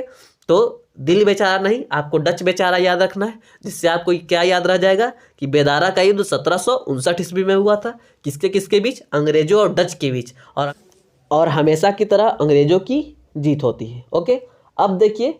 तो दिल बेचारा नहीं, आपको डच बेचारा याद रखना है, जिससे आपको क्या याद रह जाएगा कि बेदारा का युद्ध 1759 ईस्वी में हुआ था। किसके किसके बीच? अंग्रेजों और डच के बीच, और हमेशा की तरह अंग्रेजों की जीत होती है। ओके, अब देखिए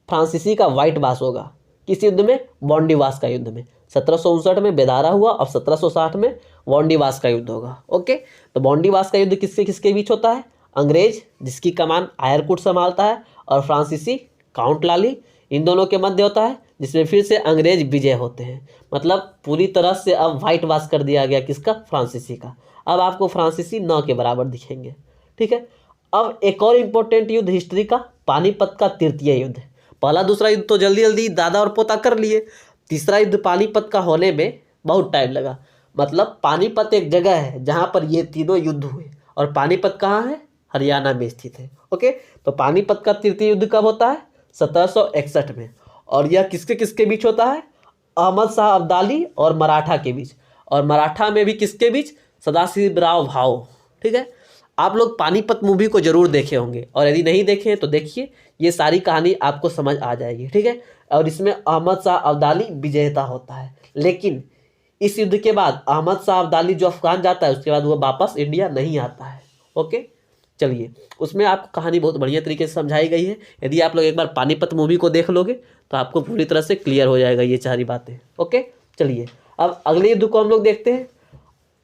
फ्रांसीसी का व्हाइट वाश होगा किस युद्ध में? बॉन्डीवास का युद्ध में। 1759 में बेदारा हुआ और 1760 में बॉन्डीवास का युद्ध होगा। ओके, तो बॉन्डीवास का युद्ध किसके किसके बीच होता है? अंग्रेज, जिसकी कमान आयरकुट संभालता है, और फ्रांसीसी, काउंट लाली, इन दोनों के मध्य होता है, जिसमें फिर से अंग्रेज विजय होते हैं। मतलब पूरी तरह से अब व्हाइट वाश कर दिया गया किसका? फ्रांसीसी का। अब आपको फ्रांसीसी 9 के बराबर दिखेंगे, ठीक है। अब एक और इम्पोर्टेंट युद्ध हिस्ट्री का, पानीपत का तृतीय युद्ध। पहला दूसरा युद्ध तो जल्दी जल्दी दादा और पोता कर लिए, तीसरा युद्ध पानीपत का होने में बहुत टाइम लगा। मतलब पानीपत एक जगह है जहाँ पर ये तीनों युद्ध हुए, और पानीपत कहाँ है? हरियाणा में स्थित है। ओके, तो पानीपत का तृतीय युद्ध कब होता है? 1761 में, और यह किसके किसके बीच होता है? अहमद शाह अब्दाली और मराठा के बीच, और मराठा में भी किसके बीच? सदाशिवराव भाऊ, ठीक है। आप लोग पानीपत मूवी को जरूर देखे होंगे, और यदि नहीं देखे तो देखिए, ये सारी कहानी आपको समझ आ जाएगी, ठीक है। और इसमें अहमद शाह अब्दाली विजेता होता है, लेकिन इस युद्ध के बाद अहमद शाह अब्दाली जो अफगान जाता है उसके बाद वो वापस इंडिया नहीं आता है। ओके, चलिए, उसमें आपको कहानी बहुत बढ़िया तरीके से समझाई गई है। यदि आप लोग एक बार पानीपत मूवी को देख लोगे तो आपको पूरी तरह से क्लियर हो जाएगा ये सारी बातें। ओके, चलिए अब अगले युद्ध को हम लोग देखते हैं।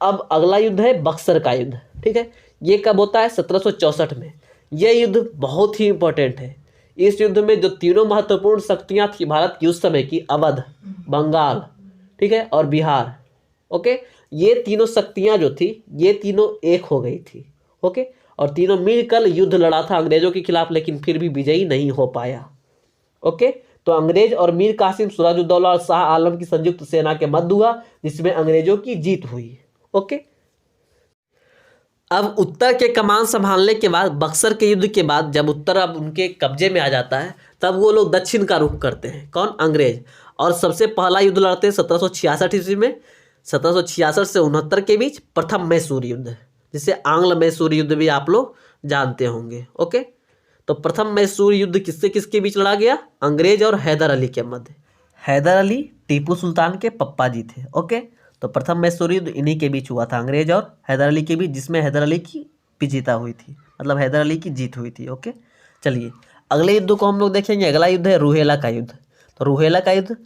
अब अगला युद्ध है बक्सर का युद्ध। ठीक है, ये कब होता है? 1764 में। यह युद्ध बहुत ही इंपॉर्टेंट है। इस युद्ध में जो तीनों महत्वपूर्ण शक्तियां थी भारत की उस समय की, अवध, बंगाल, ठीक है, और बिहार, ओके, ये तीनों शक्तियां जो थी ये तीनों एक हो गई थी। ओके, और तीनों मिलकर युद्ध लड़ा था अंग्रेजों के खिलाफ, लेकिन फिर भी विजयी नहीं हो पाया। ओके, तो अंग्रेज और मीर कासिम, सिराजुद्दौला और शाह आलम की संयुक्त सेना के मध्य हुआ, जिसमें अंग्रेजों की जीत हुई। ओके, अब उत्तर के कमान संभालने के बाद, बक्सर के युद्ध के बाद जब उत्तर अब उनके कब्जे में आ जाता है, तब वो लोग दक्षिण का रुख करते हैं। कौन? अंग्रेज। और सबसे पहला युद्ध लड़ते हैं 1766 ईस्वी में। 1766 से 69 के बीच प्रथम मैसूर युद्ध, जिसे आंग्ल मैसूर युद्ध भी आप लोग जानते होंगे। ओके, तो प्रथम मैसूर युद्ध किससे किसके बीच लड़ा गया? अंग्रेज और हैदर अली के मध्य। हैदर अली टीपू सुल्तान के पप्पा जी थे। ओके, तो प्रथम मैसूर युद्ध इन्हीं के बीच हुआ था, अंग्रेज और हैदर अली के बीच, जिसमें हैदर अली की विजेता हुई थी, मतलब हैदर अली की जीत हुई थी। ओके, चलिए अगले युद्ध को हम लोग देखेंगे। अगला युद्ध है रूहेला का युद्ध। तो रूहेला का युद्ध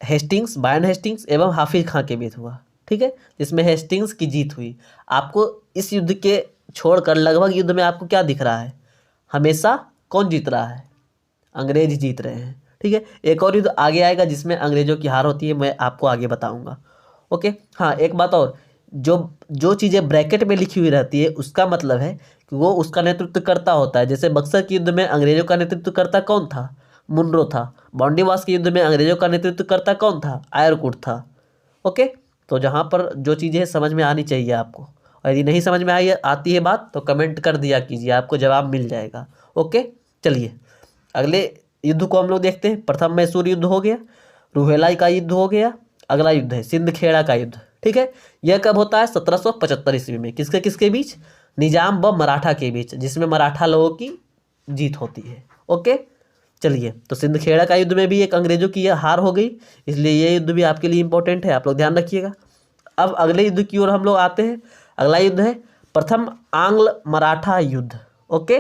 हेस्टिंग्स, बायन हेस्टिंग्स एवं हाफिज खां के बीच हुआ। ठीक है, जिसमें हेस्टिंग्स की जीत हुई। आपको इस युद्ध के छोड़कर लगभग युद्ध में आपको क्या दिख रहा है? हमेशा कौन जीत रहा है? अंग्रेज जीत रहे हैं। ठीक है, एक और युद्ध आगे आएगा जिसमें अंग्रेजों की हार होती है, मैं आपको आगे बताऊंगा। ओके, हाँ, एक बात और, जो चीज़ें ब्रैकेट में लिखी हुई रहती है उसका मतलब है कि वो उसका नेतृत्व करता होता है। जैसे बक्सर के युद्ध में अंग्रेजों का नेतृत्व करता कौन था? मुनरो था। बॉन्डीवास के युद्ध में अंग्रेजों का नेतृत्व करता कौन था? आयरकुट था। ओके, तो जहाँ पर जो चीज़ें समझ में आनी चाहिए आपको, और यदि नहीं समझ में आती है बात तो कमेंट कर दिया कीजिए, आपको जवाब मिल जाएगा। ओके, चलिए अगले युद्ध को हम लोग देखते हैं। प्रथम मैसूर युद्ध हो गया, रूहेला का युद्ध हो गया। अगला युद्ध है सिंध खेड़ा का युद्ध। ठीक है, यह कब होता है? 1775 ईस्वी में। किसके किसके बीच? निजाम व मराठा के बीच, जिसमें मराठा लोगों की जीत होती है। ओके, चलिए, तो सिंध खेड़ा का युद्ध में भी एक अंग्रेजों की यह हार हो गई, इसलिए ये युद्ध भी आपके लिए इंपॉर्टेंट है, आप लोग ध्यान रखिएगा। अब अगले युद्ध की ओर हम लोग आते हैं। अगला युद्ध है प्रथम आंग्ल मराठा युद्ध। ओके,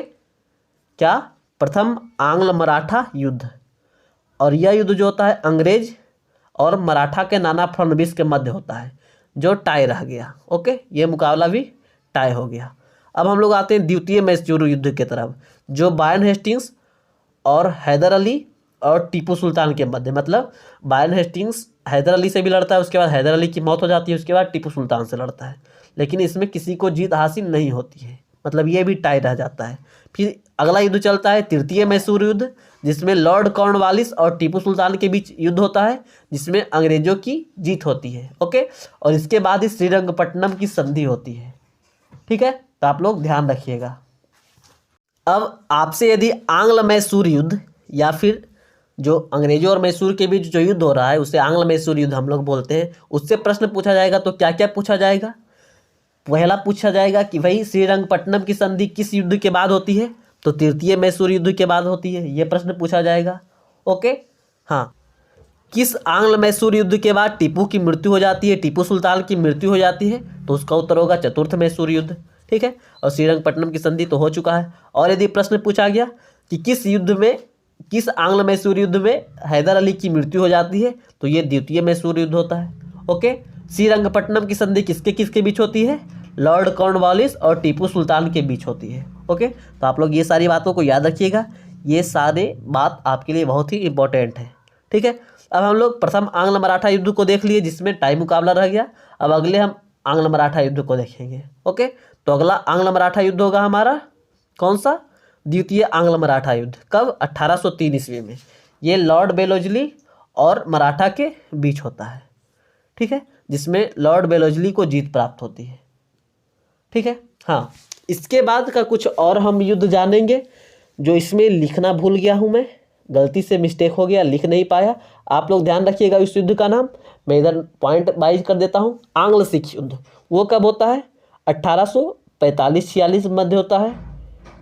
क्या? प्रथम आंग्ल मराठा युद्ध। और यह युद्ध जो होता है अंग्रेज और मराठा के नाना फडणवीस के मध्य होता है, जो टाई रह गया। ओके, ये मुकाबला भी टाई हो गया। अब हम लोग आते हैं द्वितीय मैसूर युद्ध की तरफ, जो बायन हेस्टिंग्स और हैदर अली और टीपू सुल्तान के मध्य, मतलब बायन हेस्टिंग्स हैदर अली से भी लड़ता है, उसके बाद हैदर अली की मौत हो जाती है, उसके बाद टीपू सुल्तान से लड़ता है, लेकिन इसमें किसी को जीत हासिल नहीं होती है, मतलब ये भी टाई रह जाता है। फिर अगला युद्ध चलता है तृतीय मैसूर युद्ध, जिसमें लॉर्ड कॉर्नवालिस और टीपू सुल्तान के बीच युद्ध होता है, जिसमें अंग्रेजों की जीत होती है। ओके, और इसके बाद ही श्रीरंगपट्टनम की संधि होती है। ठीक है, तो आप लोग ध्यान रखिएगा। अब आपसे यदि आंग्ल मैसूर युद्ध या फिर जो अंग्रेजों और मैसूर के बीच जो युद्ध हो रहा है उसे आंग्ल मैसूर युद्ध हम लोग बोलते हैं, उससे प्रश्न पूछा जाएगा तो क्या क्या पूछा जाएगा? पहला पूछा जाएगा कि भाई श्रीरंगपट्टनम की संधि किस युद्ध के बाद होती है? तो तृतीय मैसूर युद्ध के बाद होती है, ये प्रश्न पूछा जाएगा। ओके, हाँ, किस आंग्ल मैसूर युद्ध के बाद टीपू की मृत्यु हो जाती है, टीपू सुल्तान की मृत्यु हो जाती है? तो उसका उत्तर होगा चतुर्थ मैसूर युद्ध। ठीक है, और श्रीरंगपट्टनम की संधि तो हो चुका है। और यदि प्रश्न पूछा गया कि किस युद्ध में, किस आंग्ल मैसूर युद्ध में हैदर अली की मृत्यु हो जाती है, तो ये द्वितीय मैसूर युद्ध होता है। ओके, श्रीरंगपट्टनम की संधि किसके किसके बीच होती है? लॉर्ड कॉर्नवालिस और टीपू सुल्तान के बीच होती है। ओके, तो आप लोग ये सारी बातों को याद रखिएगा, ये सारे बात आपके लिए बहुत ही इंपॉर्टेंट है। ठीक है, अब हम लोग प्रथम आंग्ल मराठा युद्ध को देख लिए, जिसमें टाई मुकाबला रह गया। अब अगले हम आंग्ल मराठा युद्ध को देखेंगे। ओके, तो अगला आंग्ल मराठा युद्ध होगा हमारा कौन सा? द्वितीय आंग्ल मराठा युद्ध। कब? 1803 ईस्वी में। ये लॉर्ड बेलोजली और मराठा के बीच होता है। ठीक है, जिसमें लॉर्ड बेलोजली को जीत प्राप्त होती है। ठीक है, हाँ, इसके बाद का कुछ और हम युद्ध जानेंगे, जो इसमें लिखना भूल गया हूँ मैं, गलती से मिस्टेक हो गया, लिख नहीं पाया। आप लोग ध्यान रखिएगा इस युद्ध का नाम, मैं इधर पॉइंट वाइज कर देता हूँ। आंग्ल सिख युद्ध, वो कब होता है? 1845-46 मध्य होता है।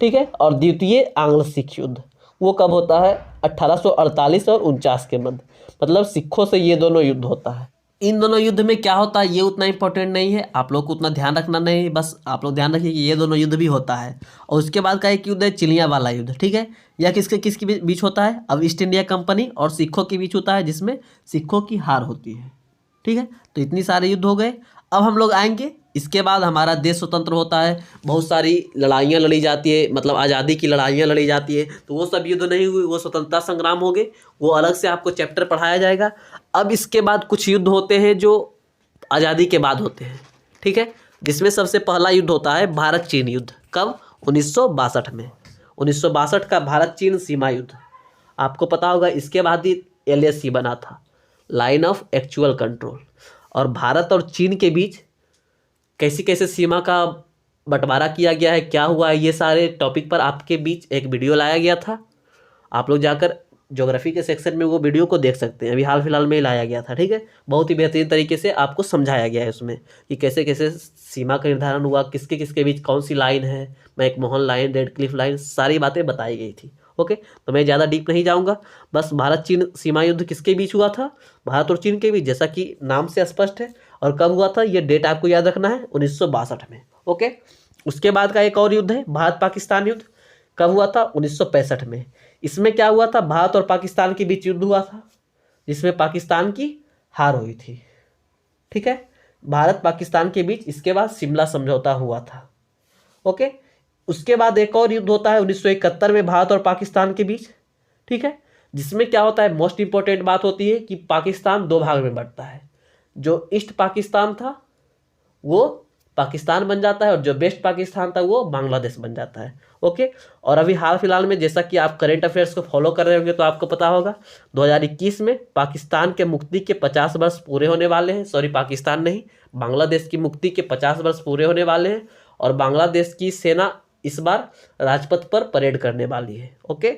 ठीक है, और द्वितीय आंग्ल सिख युद्ध वो कब होता है? 1848 और 49 के मध्य, मतलब सिखों से ये दोनों युद्ध होता है। इन दोनों युद्ध में क्या होता है ये उतना इंपॉर्टेंट नहीं है, आप लोग को उतना ध्यान रखना नहीं है, बस आप लोग ध्यान रखिए कि ये दोनों युद्ध भी होता है। और उसके बाद का एक युद्ध है चिलिया वाला युद्ध, ठीक है। यह किसके बीच होता है? अब ईस्ट इंडिया कंपनी और सिखों के बीच होता है, जिसमें सिखों की हार होती है, ठीक है। तो इतनी सारे युद्ध हो गए। अब हम लोग आएंगे, इसके बाद हमारा देश स्वतंत्र होता है, बहुत सारी लड़ाइयाँ लड़ी जाती है, मतलब आज़ादी की लड़ाइयाँ लड़ी जाती है। तो वो सब युद्ध नहीं हुई, वो स्वतंत्रता संग्राम हो गए, वो अलग से आपको चैप्टर पढ़ाया जाएगा। अब इसके बाद कुछ युद्ध होते हैं जो आज़ादी के बाद होते हैं, ठीक है। जिसमें सबसे पहला युद्ध होता है भारत चीन युद्ध। कब? 1962 में। 1962 का भारत चीन सीमा युद्ध, आपको पता होगा। इसके बाद ही LAC बना था, लाइन ऑफ एक्चुअल कंट्रोल। और भारत और चीन के बीच कैसी कैसे सीमा का बंटवारा किया गया है, क्या हुआ है, ये सारे टॉपिक पर आपके बीच एक वीडियो लाया गया था। आप लोग जाकर ज्योग्राफी के सेक्शन में वो वीडियो को देख सकते हैं, अभी हाल फिलहाल में ही लाया गया था, ठीक है। बहुत ही बेहतरीन तरीके से आपको समझाया गया है उसमें कि कैसे कैसे सीमा का निर्धारण हुआ, किसके किसके बीच कौन सी लाइन है, McMahon line, red Cliff line, सारी बातें बताई गई थी। ओके, तो मैं ज़्यादा डीप नहीं जाऊँगा, बस भारत चीन सीमा युद्ध किसके बीच हुआ था? भारत और चीन के बीच, जैसा कि नाम से स्पष्ट है। और कब हुआ था ये डेट आपको याद रखना है, 1962 में। ओके, उसके बाद का एक और युद्ध है भारत पाकिस्तान युद्ध। कब हुआ था? 1965 में। इसमें क्या हुआ था? भारत और पाकिस्तान के बीच युद्ध हुआ था, जिसमें पाकिस्तान की हार हुई थी, ठीक है। भारत पाकिस्तान के बीच इसके बाद शिमला समझौता हुआ था। ओके, उसके बाद एक और युद्ध होता है 1971 में भारत और पाकिस्तान के बीच, ठीक है। जिसमें क्या होता है, मोस्ट इंपॉर्टेंट बात होती है कि पाकिस्तान दो भाग में बढ़ता है। जो ईस्ट पाकिस्तान था वो पाकिस्तान बन जाता है, और जो वेस्ट पाकिस्तान था वो बांग्लादेश बन जाता है। ओके, और अभी हाल फिलहाल में, जैसा कि आप करंट अफेयर्स को फॉलो कर रहे होंगे तो आपको पता होगा, 2021 में पाकिस्तान के मुक्ति के 50 वर्ष पूरे होने वाले हैं। सॉरी, पाकिस्तान नहीं, बांग्लादेश की मुक्ति के 50 वर्ष पूरे होने वाले हैं। और बांग्लादेश की सेना इस बार राजपथ पर परेड करने वाली है। ओके,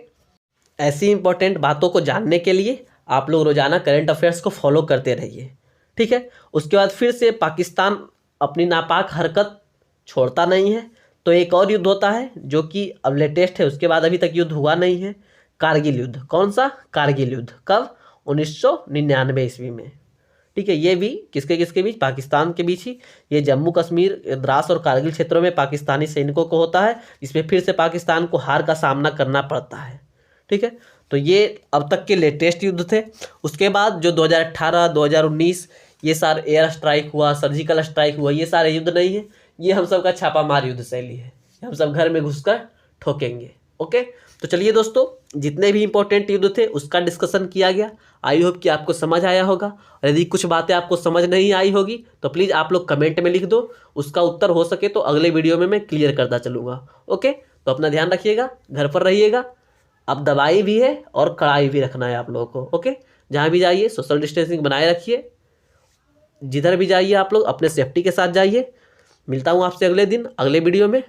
ऐसी इंपॉर्टेंट बातों को जानने के लिए आप लोग रोजाना करंट अफेयर्स को फॉलो करते रहिए, ठीक है। उसके बाद फिर से पाकिस्तान अपनी नापाक हरकत छोड़ता नहीं है, तो एक और युद्ध होता है जो कि अब लेटेस्ट है, उसके बाद अभी तक युद्ध हुआ नहीं है, कारगिल युद्ध। कौन सा? कारगिल युद्ध। कब? 1999 ईस्वी में, ठीक है। ये भी किसके बीच? पाकिस्तान के बीच ही। ये जम्मू कश्मीर, द्रास और कारगिल क्षेत्रों में पाकिस्तानी सैनिकों को होता है, जिसमें फिर से पाकिस्तान को हार का सामना करना पड़ता है, ठीक है। तो ये अब तक के लेटेस्ट युद्ध थे। उसके बाद जो 2018, 2019 ये सारे एयर स्ट्राइक हुआ, सर्जिकल स्ट्राइक हुआ, ये सारे युद्ध नहीं है, ये हम सब का छापामार युद्ध शैली है, हम सब घर में घुसकर ठोकेंगे। ओके, तो चलिए दोस्तों, जितने भी इंपॉर्टेंट युद्ध थे उसका डिस्कशन किया गया। आई होप कि आपको समझ आया होगा। और यदि कुछ बातें आपको समझ नहीं आई होगी तो प्लीज़ आप लोग कमेंट में लिख दो, उसका उत्तर हो सके तो अगले वीडियो में मैं क्लियर करता चलूँगा। ओके, तो अपना ध्यान रखिएगा, घर पर रहिएगा। अब दवाई भी है और कड़ाई भी रखना है आप लोगों को। ओके, जहाँ भी जाइए सोशल डिस्टेंसिंग बनाए रखिए, जिधर भी जाइए आप लोग अपने सेफ्टी के साथ जाइए। मिलता हूँ आपसे अगले दिन अगले वीडियो में।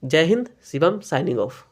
जय हिंद, शिवम साइनिंग ऑफ।